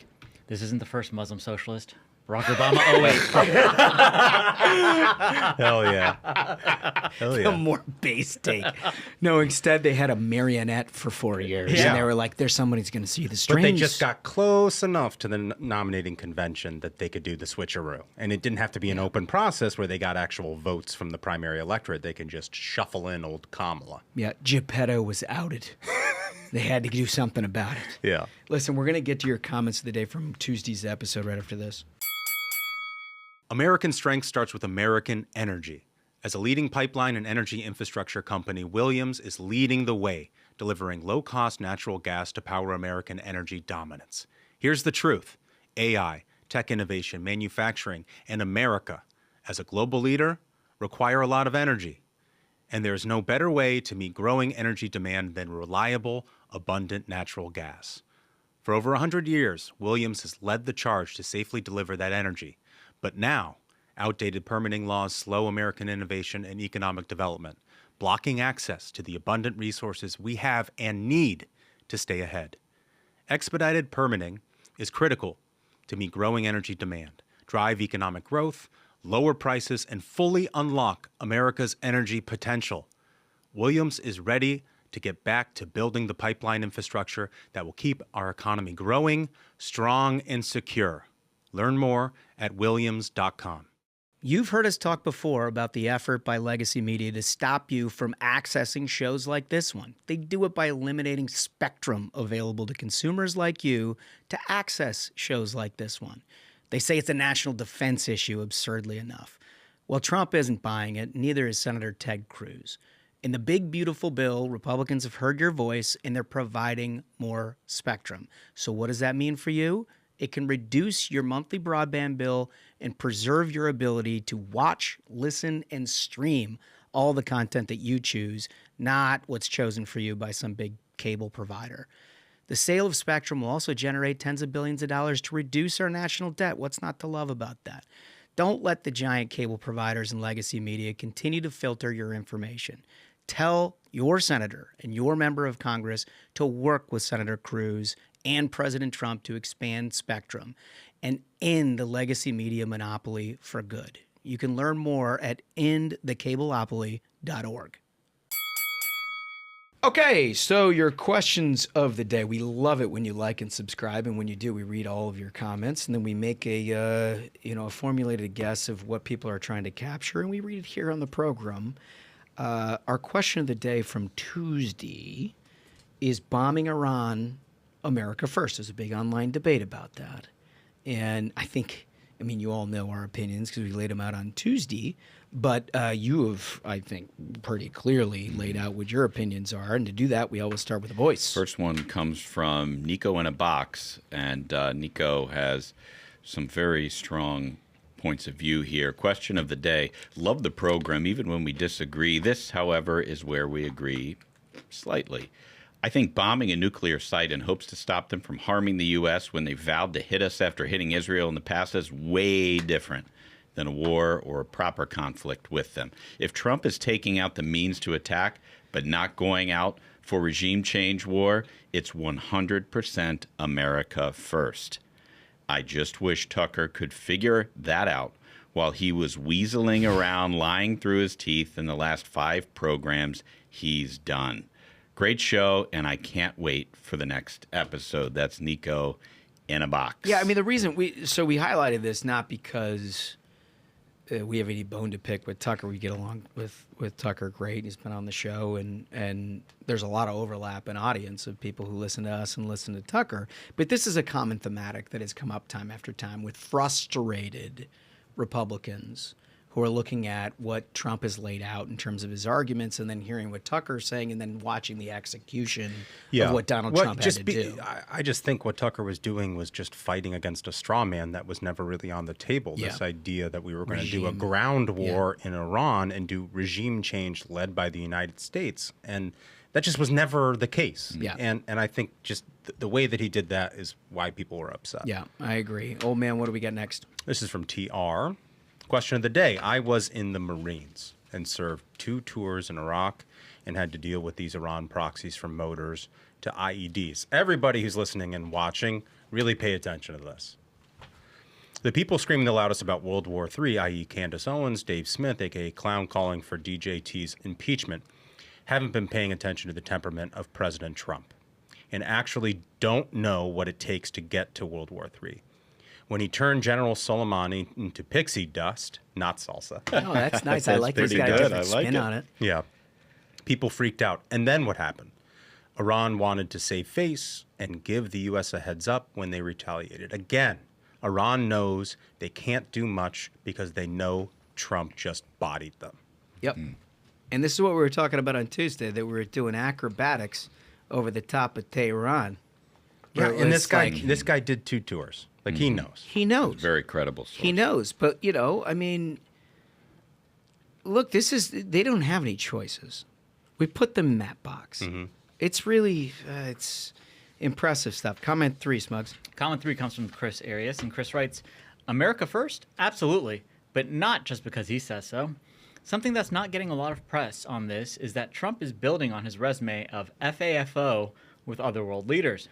this isn't the first Muslim socialist. Barack Obama, oh wait. Hell yeah. Hell yeah. A more base take. No, instead they had a marionette for 4 years. Yeah. And they were like, there's somebody who's going to see the strings. But they just got close enough to the nominating convention that they could do the switcheroo. And it didn't have to be an open process where they got actual votes from the primary electorate. They can just shuffle in old Kamala. Yeah, Geppetto was outed. They had to do something about it. Yeah. Listen, we're going to get to your comments of the day from Tuesday's episode right after this. American strength starts with American energy. As a leading pipeline and energy infrastructure company, Williams is leading the way, delivering low-cost natural gas to power American energy dominance. Here's the truth. AI, tech innovation, manufacturing, and America, as a global leader, require a lot of energy. And there is no better way to meet growing energy demand than reliable, abundant natural gas. For over 100 years, Williams has led the charge to safely deliver that energy. But now, outdated permitting laws slow American innovation and economic development, blocking access to the abundant resources we have and need to stay ahead. Expedited permitting is critical to meet growing energy demand, drive economic growth, lower prices, and fully unlock America's energy potential. Williams is ready to get back to building the pipeline infrastructure that will keep our economy growing, strong, and secure. Learn more at williams.com. You've heard us talk before about the effort by legacy media to stop you from accessing shows like this one. They do it by eliminating spectrum available to consumers like you to access shows like this one. They say it's a national defense issue, absurdly enough. Well, Trump isn't buying it, neither is Senator Ted Cruz. In the big, beautiful bill, Republicans have heard your voice, and they're providing more spectrum. So what does that mean for you? It can reduce your monthly broadband bill and preserve your ability to watch, listen, and stream all the content that you choose, not what's chosen for you by some big cable provider. The sale of spectrum will also generate tens of billions of dollars to reduce our national debt. What's not to love about that? Don't let the giant cable providers and legacy media continue to filter your information. Tell your senator and your member of Congress to work with Senator Cruz and President Trump to expand spectrum and end the legacy media monopoly for good. You can learn more at endthecableopoly.org. Okay, so your questions of the day. We love it when you like and subscribe, and when you do, we read all of your comments, and then we make a formulated guess of what people are trying to capture, and we read it here on the program. Our question of the day from Tuesday is bombing Iran America first. There's a big online debate about that. And you all know our opinions because we laid them out on Tuesday, but you have, I think, pretty clearly laid out what your opinions are. And to do that, we always start with a voice. First one comes from Nico in a box, and Nico has some very strong points of view here. Question of the day. Love the program, even when we disagree. This, however, is where we agree slightly. I think bombing a nuclear site in hopes to stop them from harming the U.S. when they vowed to hit us after hitting Israel in the past is way different than a war or a proper conflict with them. If Trump is taking out the means to attack but not going out for regime change war, it's 100% America first. I just wish Tucker could figure that out while he was weaseling around, lying through his teeth in the last 5 programs he's done. Great show, and I can't wait for the next episode. That's Nico in a box. Yeah, the reason we highlighted this not because we have any bone to pick with Tucker. We get along with Tucker great. He's been on the show, and there's a lot of overlap in audience of people who listen to us and listen to Tucker. But this is a common thematic that has come up time after time with frustrated Republicans who are looking at what Trump has laid out in terms of his arguments and then hearing what Tucker's saying and then watching the execution of what Donald Trump had to do. I just think what Tucker was doing was just fighting against a straw man that was never really on the table. Yeah. This idea that we were going to do a ground war in Iran and do regime change led by the United States. And that just was never the case. Yeah. And I think just the way that he did that is why people were upset. Yeah, I agree. Old man, what do we got next? This is from TR. Question of the day. I was in the Marines and served 2 tours in Iraq and had to deal with these Iran proxies from motors to IEDs. Everybody who's listening and watching, really pay attention to this. The people screaming the loudest about World War III, i.e. Candace Owens, Dave Smith, a.k.a. Clown calling for DJT's impeachment, haven't been paying attention to the temperament of President Trump and actually don't know what it takes to get to World War III. When he turned General Soleimani into pixie dust, not salsa. Oh, that's nice. I like this guy. Different spin on it. Yeah. People freaked out. And then what happened? Iran wanted to save face and give the U.S. a heads up when they retaliated. Again, Iran knows they can't do much because they know Trump just bodied them. Yep. And this is what we were talking about on Tuesday, that we were doing acrobatics over the top of Tehran. Yeah, and this guy did 2 tours. Like, he knows. He knows. Very credible source. He knows. But, you know, I mean, look, they don't have any choices. We put them in that box. It's really, it's impressive stuff. Comment 3, Smugs. Comment 3 comes from Chris Arias, and Chris writes, America first? Absolutely, but not just because he says so. Something that's not getting a lot of press on this is that Trump is building on his resume of FAFO with other world leaders.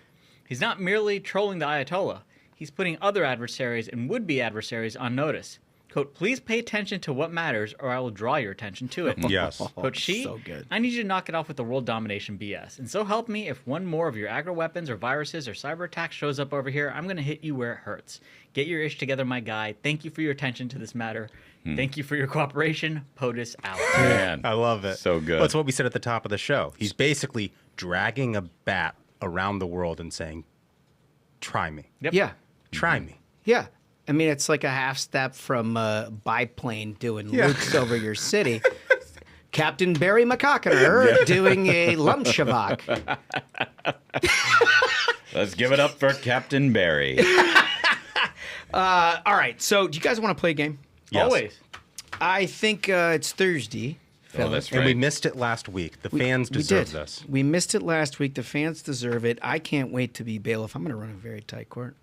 He's not merely trolling the Ayatollah. He's putting other adversaries and would-be adversaries on notice. Quote, please pay attention to what matters or I will draw your attention to it. Yes. Quote, So good. I need you to knock it off with the world domination BS. And so help me, if one more of your aggro-weapons or viruses or cyber attacks shows up over here, I'm going to hit you where it hurts. Get your ish together, my guy. Thank you for your attention to this matter. Thank you for your cooperation. POTUS out. Man, I love it. So good. Well, it's what we said at the top of the show. He's basically dragging a bat around the world and saying, try me. Yep. Yeah. Try me. Yeah. I mean, it's like a half step from biplane doing loops over your city. Captain Barry McCockiner doing a lumshavak. Let's give it up for Captain Barry. All right. So, do you guys want to play a game? Yes. Always. I think it's Thursday. Oh, that's right. And we missed it last week. The fans deserve this. We missed it last week. The fans deserve it. I can't wait to be bailiff. I'm going to run a very tight court.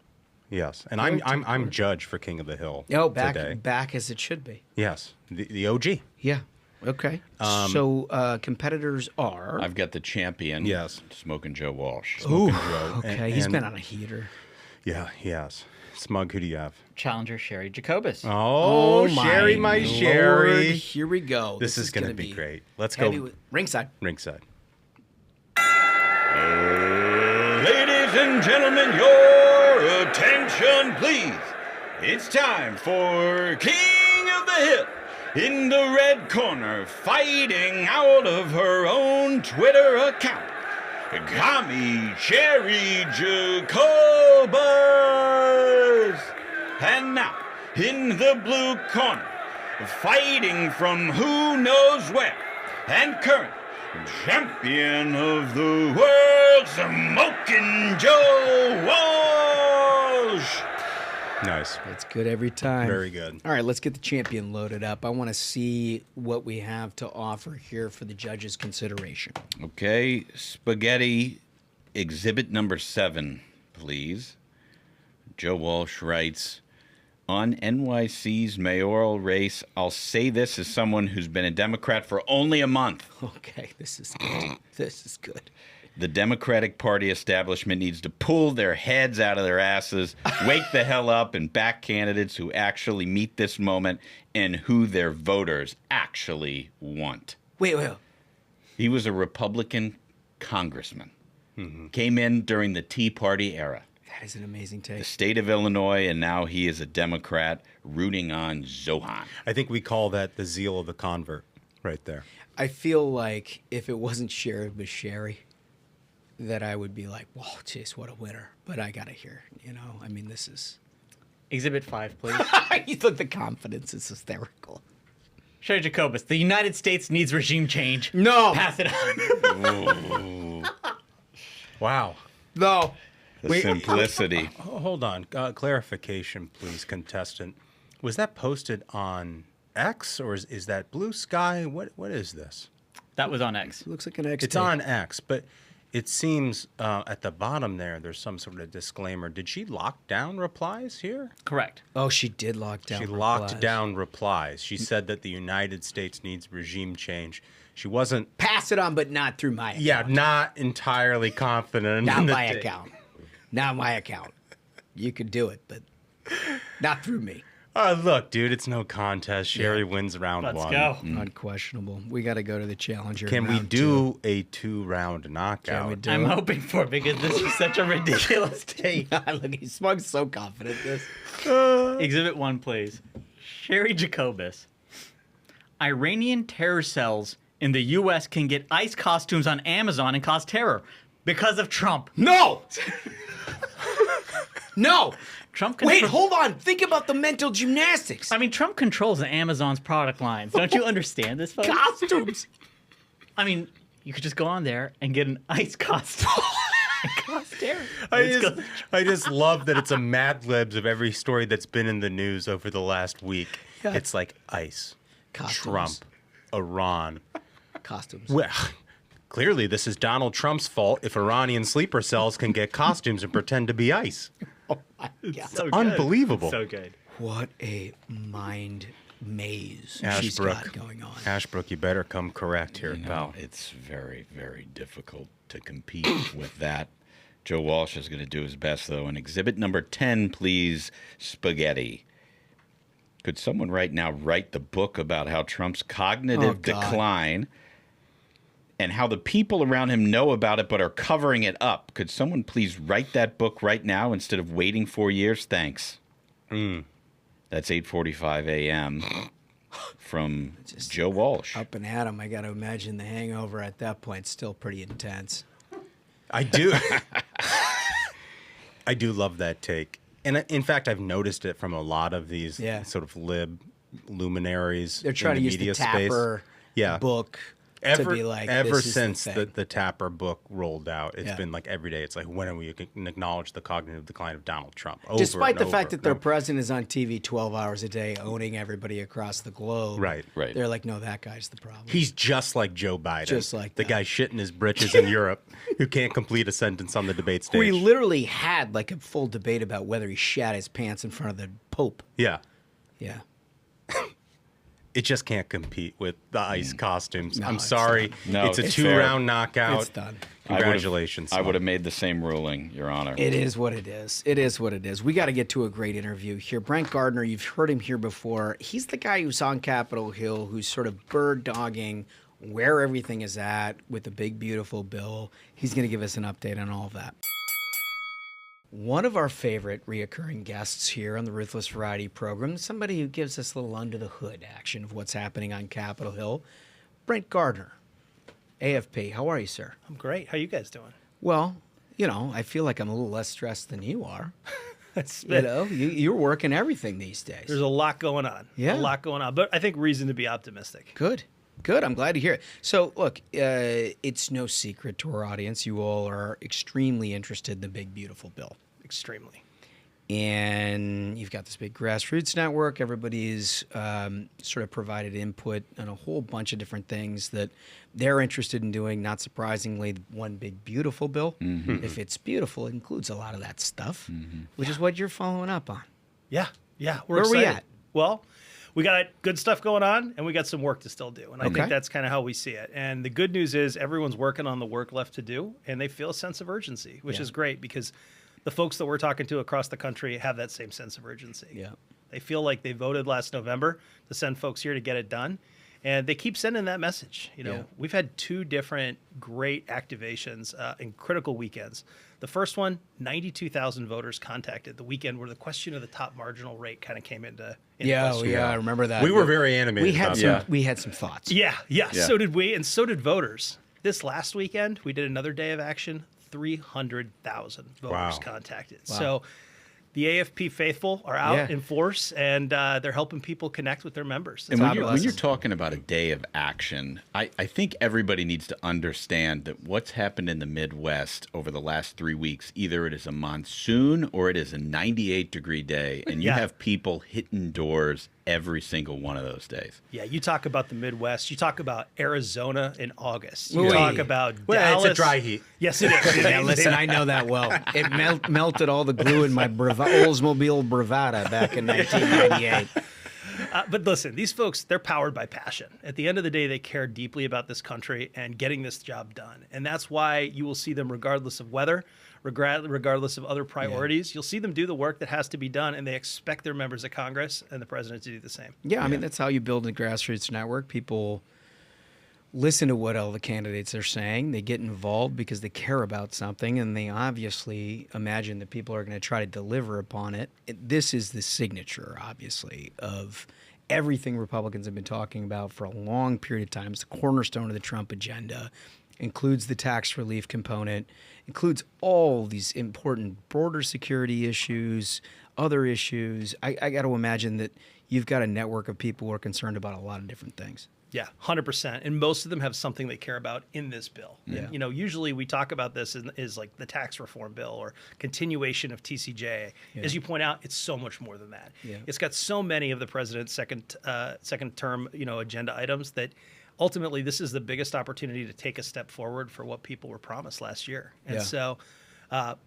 Yes, and I'm judge for King of the Hill. Oh, today. back as it should be. Yes, the OG. Yeah. Okay. So competitors are. I've got the champion. Yes, Smokin Joe Walsh. Smokin Joe. Okay, he's been on a heater. Yeah, he has. Smug, who do you have? Challenger Cheri Jacobus. Oh, Cheri, my Lord. Cheri. Here we go. This is going to be great. Let's heavy go. Ringside. Ringside. Ladies and gentlemen, your attention, please. It's time for King of the Hill. In the red corner, fighting out of her own Twitter account, Kami Cheri Jacobus. And now, in the blue corner, fighting from who knows where, and current champion of the world, Smokin Joe Walsh. Nice. That's good every time. Very good. All right, let's get the champion loaded up. I want to see what we have to offer here for the judges' consideration. Okay, spaghetti exhibit number 7, please. Joe Walsh writes, on NYC's mayoral race, I'll say this as someone who's been a Democrat for only a month. Okay, this is good. This is good. The Democratic Party establishment needs to pull their heads out of their asses, wake the hell up, and back candidates who actually meet this moment and who their voters actually want. Wait. He was a Republican congressman. Came in during the Tea Party era. That is an amazing take. The state of Illinois, and now he is a Democrat rooting on Zohran. I think we call that the zeal of the convert right there. I feel like if it wasn't shared with Cheri, that I would be like, whoa, jeez, what a winner. But I got to hear, I mean, this is... Exhibit 5, please. You look, the confidence is hysterical. Cheri Jacobus, the United States needs regime change. No. Pass it on. Wow. No. The simplicity. Hold on. Clarification, please, contestant. Was that posted on X or is that Blue Sky? What is this? That was on X. It looks like an X. It's on X, but it seems at the bottom there's some sort of disclaimer. Did she lock down replies here? Correct. Oh, she did lock down. She replies. locked down replies. She said that the United States needs regime change. She wasn't Pass it on, but not through my account. Yeah, not entirely confident. Not in the my take. account. Not my account. You could do it, but not through me. Look, dude, it's no contest. Cheri wins round Let's one. go. Unquestionable. We got to go to the challenger. Can we do a 2-round knockout? Can we do I'm it? hoping for it because this is such a ridiculous take. Look, Smug's so confident in this. Exhibit 1, please. Cheri Jacobus. Iranian terror cells in the U.S. can get ICE costumes on Amazon and cause terror because of Trump. No! No! Trump Wait, hold on. Think about the mental gymnastics. I mean, Trump controls Amazon's product lines. Don't you understand this, folks? Costumes. I mean, you could just go on there and get an ICE costume. and cause terror. I just love that it's a Mad Libs of every story that's been in the news over the last week. Yeah. It's like ICE, Costumes. Trump, Iran. Costumes. Well, clearly this is Donald Trump's fault if Iranian sleeper cells can get costumes and pretend to be ICE. Oh my God. So good. Unbelievable. So good. What a mind maze she's Ashbrook, got going on. Ashbrook, you better come correct here, pal. It's very, very difficult to compete with that. Joe Walsh is going to do his best, though. And exhibit number 10, please, spaghetti. Could someone right now write the book about how Trump's cognitive decline and how the people around him know about it but are covering it up? Could someone please write that book right now instead of waiting 4 years? Thanks. That's 8:45 a.m. from Joe Walsh. Up and at him. I got to imagine the hangover at that point still pretty intense. I do. I do love that take. And in fact, I've noticed it from a lot of these sort of lib luminaries. They're trying in to the use media the Tapper space. book to be like, ever this is since the the Tapper book rolled out, it's been like every day. It's like, when are we going to acknowledge the cognitive decline of Donald Trump? Despite the fact that their president is on TV 12 hours a day, owning everybody across the globe. Right. They're like, no, that guy's the problem. He's just like Joe Biden. Just like the guy shitting his britches in Europe who can't complete a sentence on the debate stage. We literally had like a full debate about whether he shat his pants in front of the Pope. Yeah. Yeah. It just can't compete with the ICE costumes. No, I'm it's sorry. done. No, it's a it's 2-round knockout. It's done. Congratulations. I would have made the same ruling, Your Honor. It is what it is. It is what it is. We got to get to a great interview here. Brent Gardner, you've heard him here before. He's the guy who's on Capitol Hill, who's sort of bird dogging where everything is at with the big, beautiful bill. He's going to give us an update on all of that. One of our favorite reoccurring guests here on the Ruthless Variety program, somebody who gives us a little under the hood action of what's happening on Capitol Hill, Brent Gardner, AFP. How are you, sir? I'm great. How you guys doing? Well, you know, I feel like I'm a little less stressed than you are. That's You know, you're working everything these days. There's a lot going on. Yeah. A lot going on. But I think reason to be optimistic. Good. Good. I'm glad to hear it. So, look, it's no secret to our audience. You all are extremely interested in the big, beautiful bill. Extremely. And you've got this big grassroots network. Everybody's sort of provided input on a whole bunch of different things that they're interested in doing. Not surprisingly, one big, beautiful bill. Mm-hmm. If it's beautiful, it includes a lot of that stuff, which is what you're following up on. Yeah. Yeah. We're Where are we excited. at? Well, we got good stuff going on, and we got some work to still do. And I Okay. think that's kind of how we see it. And the good news is everyone's working on the work left to do, and they feel a sense of urgency, which is great because the folks that we're talking to across the country have that same sense of urgency. Yeah. They feel like they voted last November to send folks here to get it done. And they keep sending that message. You know, we've had 2 different great activations in critical weekends. The first one, 92,000 voters contacted the weekend where the question of the top marginal rate kind of came into question. I remember that. We were very animated. We had some thoughts. Yeah, so did we, and so did voters. This last weekend, we did another day of action. 300,000 voters contacted. Wow. So the AFP faithful are out in force, and they're helping people connect with their members. And when you're talking about a day of action, I think everybody needs to understand that what's happened in the Midwest over the last 3 weeks, either it is a monsoon or it is a 98-degree day, and you have people hitting doors every single one of those days. Yeah, you talk about the Midwest. You talk about Arizona in August. You talk about Dallas. It's a dry heat. Yes, it is. Yeah, listen, I know that well. It melted all the glue in my Oldsmobile Bravada back in 1998. But listen, these folks, they're powered by passion. At the end of the day, they care deeply about this country and getting this job done. And that's why you will see them regardless of weather, regardless of other priorities. You'll see them do the work that has to be done, and they expect their members of Congress and the president to do the same. Yeah, I mean, that's how you build a grassroots network. People listen to what all the candidates are saying. They get involved because they care about something, and they obviously imagine that people are going to try to deliver upon it. This is the signature, obviously, of everything Republicans have been talking about for a long period of time. It's the cornerstone of the Trump agenda. Includes the tax relief component, includes all these important border security issues, other issues. I got to imagine that you've got a network of people who are concerned about a lot of different things. Yeah, 100%. And most of them have something they care about in this bill. Yeah. And, you know, usually we talk about this as like the tax reform bill or continuation of TCJ. Yeah. As you point out, it's so much more than that. Yeah. It's got so many of the president's second term, agenda items that ultimately this is the biggest opportunity to take a step forward for what people were promised last year. And so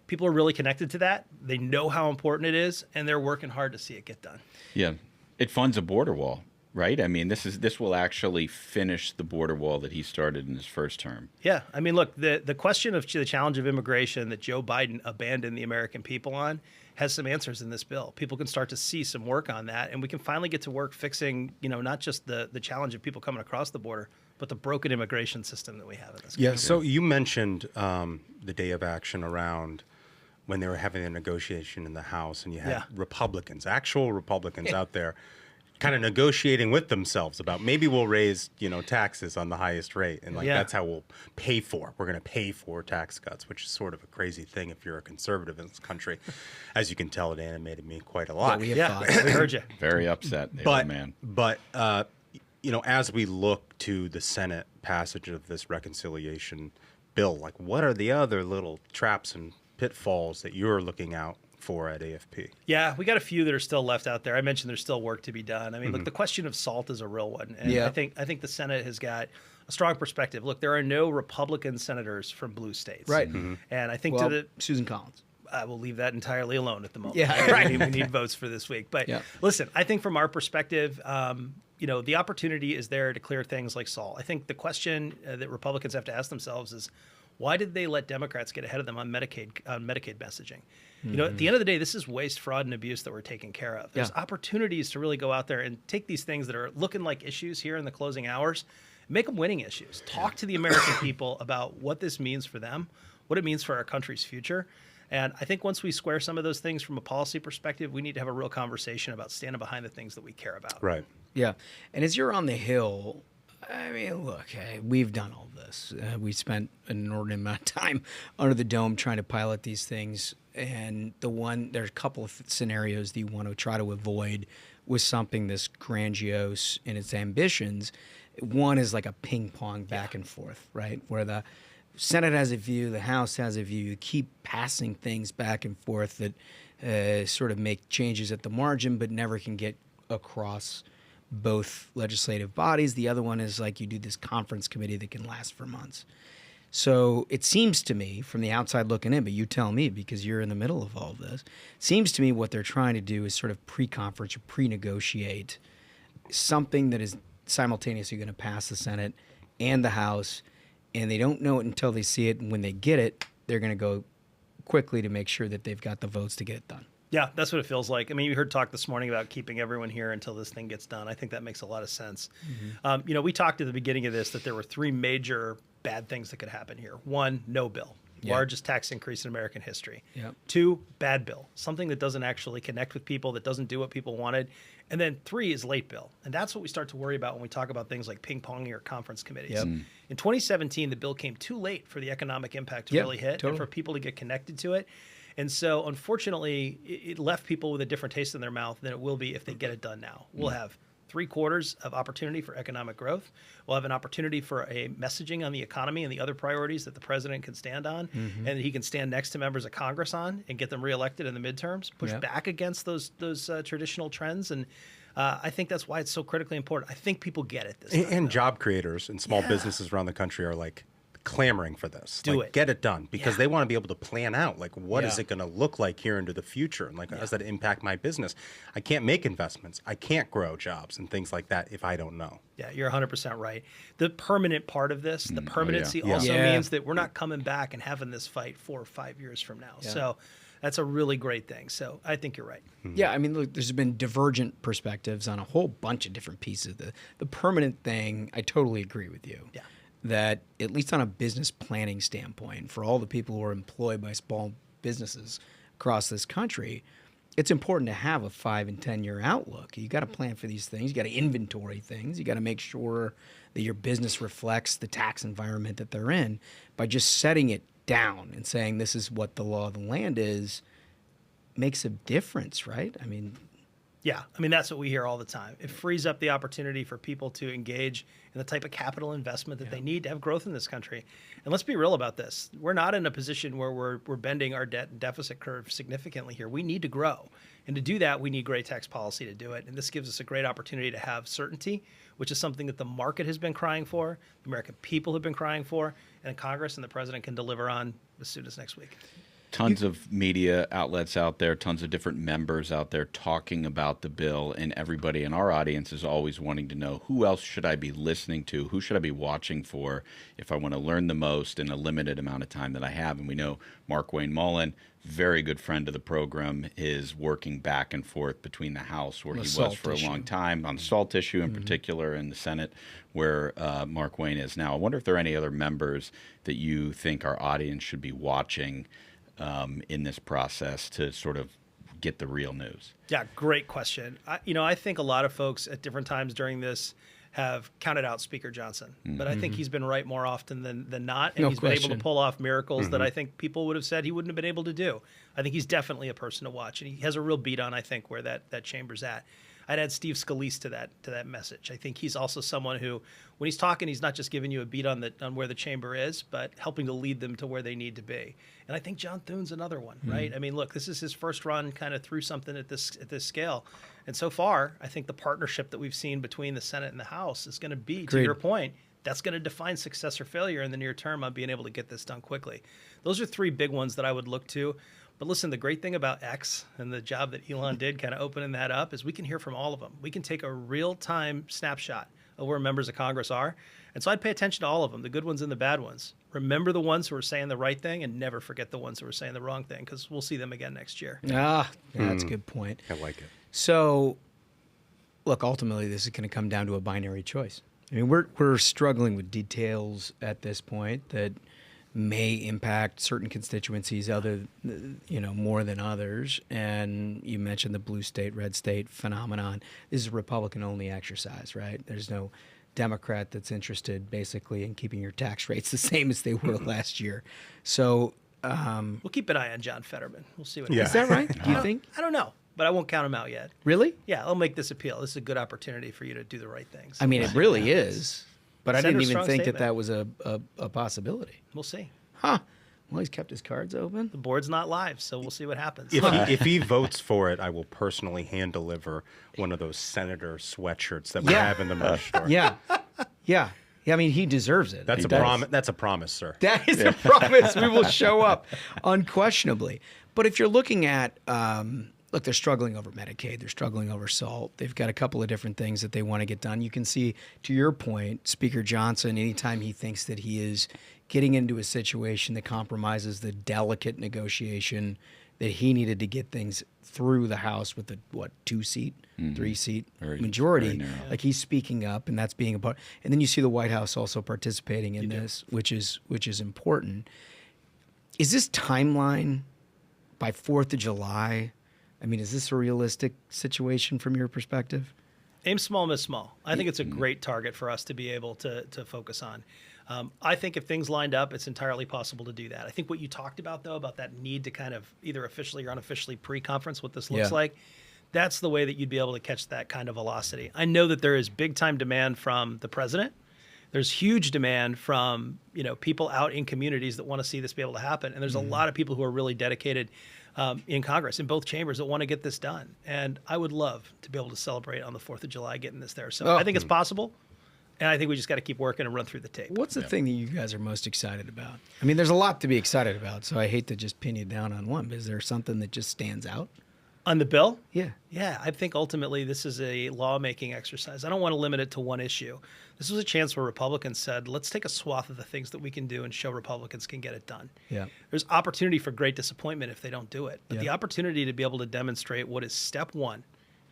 people are really connected to that. They know how important it is, and they're working hard to see it get done. Yeah, it funds a border wall. Right? I mean, this will actually finish the border wall that he started in his first term. Yeah. I mean, look, the question of the challenge of immigration that Joe Biden abandoned the American people on has some answers in this bill. People can start to see some work on that, and we can finally get to work fixing, not just the challenge of people coming across the border, but the broken immigration system that we have in this country. Yeah, so you mentioned the day of action around when they were having a negotiation in the House, and you had actual Republicans out there kind of negotiating with themselves about maybe we'll raise, taxes on the highest rate. And that's how we're going to pay for tax cuts, which is sort of a crazy thing if you're a conservative in this country. As you can tell, it animated me quite a lot. We heard you. Very upset. But as we look to the Senate passage of this reconciliation bill, what are the other little traps and pitfalls that you're looking out for at AFP? Yeah, we got a few that are still left out there. I mentioned there's still work to be done. I mean, look, the question of SALT is a real one. And I think the Senate has got a strong perspective. Look, there are no Republican senators from blue states. Right. And I think Susan Collins. I will leave that entirely alone at the moment. Yeah, right. We need votes for this week. But listen, I think from our perspective, the opportunity is there to clear things like SALT. I think the question that Republicans have to ask themselves is, why did they let Democrats get ahead of them on Medicaid messaging? At the end of the day, this is waste, fraud, and abuse that we're taking care of. There's opportunities to really go out there and take these things that are looking like issues here in the closing hours, make them winning issues. Talk to the American people about what this means for them, what it means for our country's future. And I think once we square some of those things from a policy perspective, we need to have a real conversation about standing behind the things that we care about. Right. Yeah. And as you're on the Hill, I mean, look, we've done all this. We spent an inordinate amount of time under the dome trying to pilot these things. And there's a couple of scenarios that you want to try to avoid with something this grandiose in its ambitions. One is like a ping pong back and forth, right? Where the Senate has a view, the House has a view. You keep passing things back and forth that sort of make changes at the margin, but never can get across both legislative bodies. The other one is like you do this conference committee that can last for months. So it seems to me, from the outside looking in, but you tell me because you're in the middle of all of this, seems to me what they're trying to do is sort of pre-conference or pre-negotiate something that is simultaneously going to pass the Senate and the House, and they don't know it until they see it, and when they get it, they're going to go quickly to make sure that they've got the votes to get it done. Yeah, that's what it feels like. I mean, you heard talk this morning about keeping everyone here until this thing gets done. I think that makes a lot of sense. We talked at the beginning of this that there were three major bad things that could happen here. One, no bill. Largest tax increase in American history. Yep. 2, bad bill. Something that doesn't actually connect with people, that doesn't do what people wanted. And then 3 is late bill. And that's what we start to worry about when we talk about things like ping-ponging or conference committees. Yep. In 2017, the bill came too late for the economic impact to really hit and for people to get connected to it. And so, unfortunately, it left people with a different taste in their mouth than it will be if they get it done now. We'll have 3/4 of opportunity for economic growth. We'll have an opportunity for a messaging on the economy and the other priorities that the president can stand on, and that he can stand next to members of Congress on and get them reelected in the midterms, push back against those traditional trends. And I think that's why it's so critically important. I think people get it this time. And job creators and small businesses around the country are like clamoring for this. Do like, it. Get it done, because they want to be able to plan out, like, what is it going to look like here into the future? And like, how does that impact my business? I can't make investments. I can't grow jobs and things like that if I don't know. Yeah, you're 100% right. The permanent part of this, the permanency also means that we're not coming back and having this fight 4 or 5 years from now. So that's a really great thing. So I think you're right. Yeah, I mean, look, there's been divergent perspectives on a whole bunch of different pieces. The permanent thing, I totally agree with you. Yeah. That at least on a business planning standpoint, for all the people who are employed by small businesses across this country, it's important to have a 5 and 10 year outlook. You got to plan for these things. You got to inventory things. You got to make sure that your business reflects the tax environment that they're in. By just setting it down and saying this is what the law of the land is, makes a difference, right? I mean, yeah, I mean, that's what we hear all the time. It frees up the opportunity for people to engage in the type of capital investment that they need to have growth in this country. And let's be real about this. We're not in a position where we're bending our debt and deficit curve significantly here. We need to grow. And to do that, we need great tax policy to do it. And this gives us a great opportunity to have certainty, which is something that the market has been crying for, the American people have been crying for, and Congress and the president can deliver on as soon as next week. Tons of media outlets out there, tons of different members out there talking about the bill, and everybody in our audience is always wanting to know, who else should I be listening to? Who should I be watching for if I want to learn the most in a limited amount of time that I have? And we know Mark Wayne Mullen, very good friend of the program, is working back and forth between the House, where he was for a long time, on SALT issue in particular, and the Senate, where Mark Wayne is now. I wonder if there are any other members that you think our audience should be watching in this process to sort of get the real news? Yeah, great question. I think a lot of folks at different times during this have counted out Speaker Johnson, but I think he's been right more often than not, and he's been able to pull off miracles that I think people would have said he wouldn't have been able to do. I think he's definitely a person to watch, and he has a real beat on, I think, where that chamber's at. I'd add Steve Scalise to that message. I think he's also someone who, when he's talking, he's not just giving you a beat on where the chamber is, but helping to lead them to where they need to be. And I think John Thune's another one, right? I mean, look, this is his first run kind of through something at this scale. And so far, I think the partnership that we've seen between the Senate and the House is going to be, to your point, that's going to define success or failure in the near term on being able to get this done quickly. Those are 3 big ones that I would look to. But listen, the great thing about X and the job that Elon did kind of opening that up is we can hear from all of them. We can take a real-time snapshot of where members of Congress are. And so I'd pay attention to all of them, the good ones and the bad ones. Remember the ones who are saying the right thing, and never forget the ones who are saying the wrong thing, because we'll see them again next year. That's a good point. I like it. So, look, ultimately, this is going to come down to a binary choice. I mean, we're struggling with details at this point that may impact certain constituencies more than others. And you mentioned the blue state, red state phenomenon. This is a Republican-only exercise, right? There's no Democrat that's interested basically in keeping your tax rates the same as they were last year. So we'll keep an eye on John Fetterman. We'll see what happens. Is that right? Do you think? I don't know, but I won't count him out yet. Really? Yeah, I'll make this appeal. This is a good opportunity for you to do the right things. I mean, it really is. But I didn't even think statement. that was a possibility. We'll see. Huh. Well, he's kept his cards open. The board's not live, so we'll see what happens. If he votes for it, I will personally hand deliver one of those senator sweatshirts that we have in the merch store. Yeah. I mean, he deserves it. That's a promise, sir. That is a promise. We will show up, unquestionably. But if you're looking at, look, they're struggling over Medicaid. They're struggling over SALT. They've got a couple of different things that they want to get done. You can see, to your point, Speaker Johnson, anytime he thinks that he is getting into a situation that compromises the delicate negotiation that he needed to get things through the House with the 2-seat, 3-seat majority, like he's speaking up, and that's being a part. And then you see the White House also participating in this, which is important. Is this timeline by 4th of July? I mean, is this a realistic situation from your perspective? Aim small, miss small. I think it's a great target for us to be able to focus on. I think if things lined up, it's entirely possible to do that. I think what you talked about, though, about that need to kind of either officially or unofficially pre-conference what this looks like, that's the way that you'd be able to catch that kind of velocity. I know that there is big-time demand from the president. There's huge demand from people out in communities that want to see this be able to happen. And there's a lot of people who are really dedicated in Congress, in both chambers, that want to get this done. And I would love to be able to celebrate on the 4th of July getting this there. So I think it's possible. And I think we just got to keep working and run through the tape. What's the thing that you guys are most excited about? I mean, there's a lot to be excited about, so I hate to just pin you down on one. But is there something that just stands out? On the bill? Yeah. Yeah, I think ultimately this is a lawmaking exercise. I don't want to limit it to one issue. This was a chance where Republicans said, let's take a swath of the things that we can do and show Republicans can get it done. Yeah. There's opportunity for great disappointment if they don't do it. But the opportunity to be able to demonstrate what is step one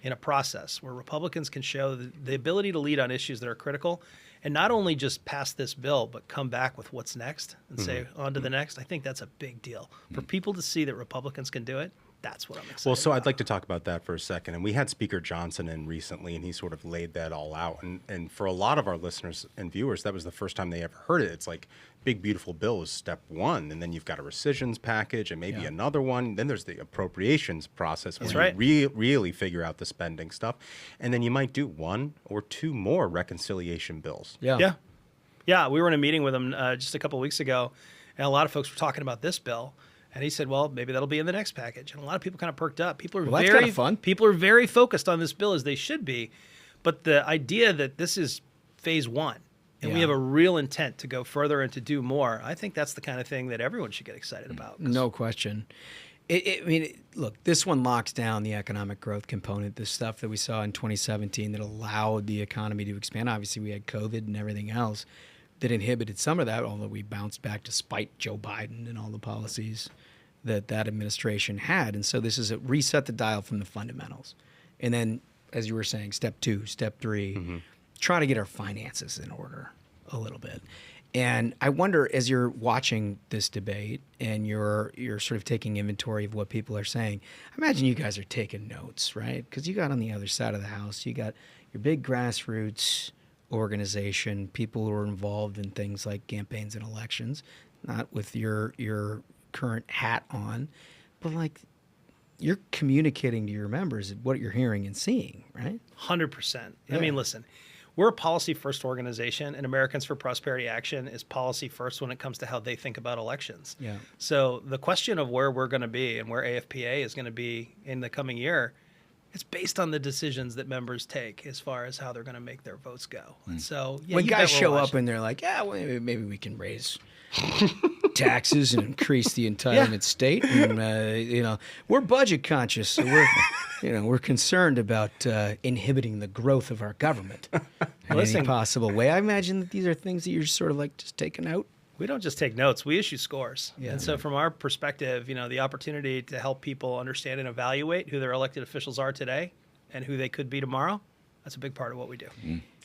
in a process where Republicans can show the ability to lead on issues that are critical and not only just pass this bill, but come back with what's next and say on to the next. I think that's a big deal. For people to see that Republicans can do it, that's what I'm excited Well, so about. I'd like to talk about that for a second. And we had Speaker Johnson in recently, and he sort of laid that all out. And for a lot of our listeners and viewers, that was the first time they ever heard it. It's like big, beautiful bill is step one. And then you've got a rescissions package and maybe another one. Then there's the appropriations process where you really figure out the spending stuff. And then you might do one or two more reconciliation bills. Yeah, we were in a meeting with him just a couple of weeks ago, and a lot of folks were talking about this bill. And he said, well, maybe that'll be in the next package. And a lot of people kind of perked up. People are that's kind of fun. People are very focused on this bill, as they should be. But the idea that this is phase one and we have a real intent to go further and to do more, I think that's the kind of thing that everyone should get excited about. No question. Look, this one locks down the economic growth component, the stuff that we saw in 2017 that allowed the economy to expand. Obviously, we had COVID and everything else that inhibited some of that, although we bounced back despite Joe Biden and all the policies that administration had. And so this is a reset the dial from the fundamentals. And then, as you were saying, step two, step three, try to get our finances in order a little bit. And I wonder, as you're watching this debate and you're sort of taking inventory of what people are saying, I imagine you guys are taking notes, right? Because you got on the other side of the house, you got your big grassroots organization, people who are involved in things like campaigns and elections, not with your current hat on, but like you're communicating to your members what you're hearing and seeing, right? 100%. I mean, listen, we're a policy-first organization, and Americans for Prosperity Action is policy-first when it comes to how they think about elections. Yeah. So the question of where we're going to be and where AFPA is going to be in the coming year, it's based on the decisions that members take as far as how they're going to make their votes go. And so when guys show up and they're like, well, maybe we can raise taxes and increase the entitlement state, and we're budget conscious, so we're concerned about inhibiting the growth of our government in any possible way. I imagine that these are things that you're sort of like just taking out. We don't just take notes, we issue scores. And so from our perspective, the opportunity to help people understand and evaluate who their elected officials are today and who they could be tomorrow, that's a big part of what we do.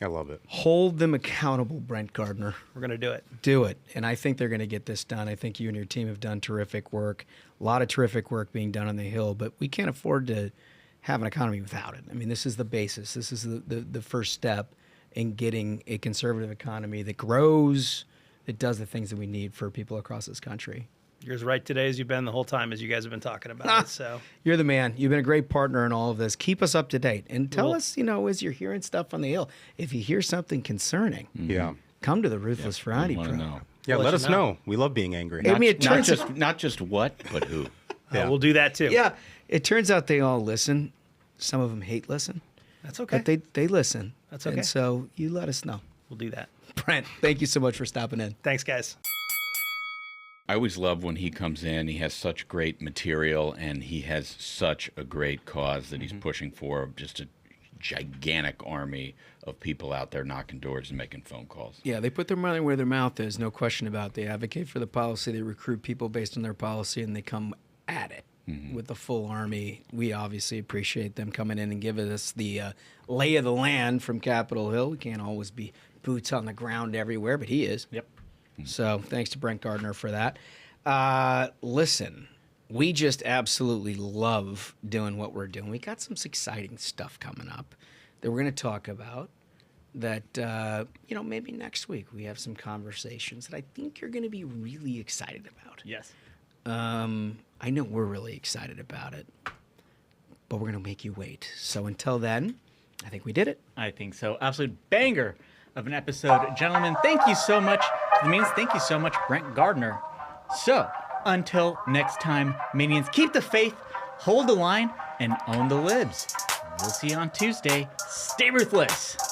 I love it. Hold them accountable, Brent Gardner. We're going to do it. Do it. And I think they're going to get this done. I think you and your team have done terrific work, a lot of terrific work being done on the Hill, but we can't afford to have an economy without it. I mean, this is the basis. This is the first step in getting a conservative economy that grows, that does the things that we need for people across this country. You're as right today as you've been the whole time as you guys have been talking about it. So you're the man. You've been a great partner in all of this. Keep us up to date and tell us, as you're hearing stuff on the Hill, if you hear something concerning, come to the Ruthless Friday program. Yeah, let us know. We love being angry. Not just what, but who. We'll do that too. Yeah, it turns out they all listen. Some of them hate listen. That's okay. But they listen. That's okay. And so you let us know. We'll do that. Brent, thank you so much for stopping in. Thanks, guys. I always love when he comes in. He has such great material, and he has such a great cause that he's pushing for. Just a gigantic army of people out there knocking doors and making phone calls. Yeah, they put their money where their mouth is, no question about it. They advocate for the policy. They recruit people based on their policy, and they come at it with the full army. We obviously appreciate them coming in and giving us the lay of the land from Capitol Hill. We can't always be boots on the ground everywhere, but he is. Yep. So thanks to Brent Gardner for that. Listen, we just absolutely love doing what we're doing. We got some exciting stuff coming up that we're going to talk about. that, maybe next week we have some conversations that I think you're going to be really excited about. Yes. I know we're really excited about it, but we're going to make you wait. So until then, I think we did it. I think so. Absolute banger of an episode. Gentlemen, thank you so much to the Minions. Thank you so much, Brent Gardner. So until next time, Minions, keep the faith, hold the line, and own the libs. We'll see you on Tuesday. Stay ruthless.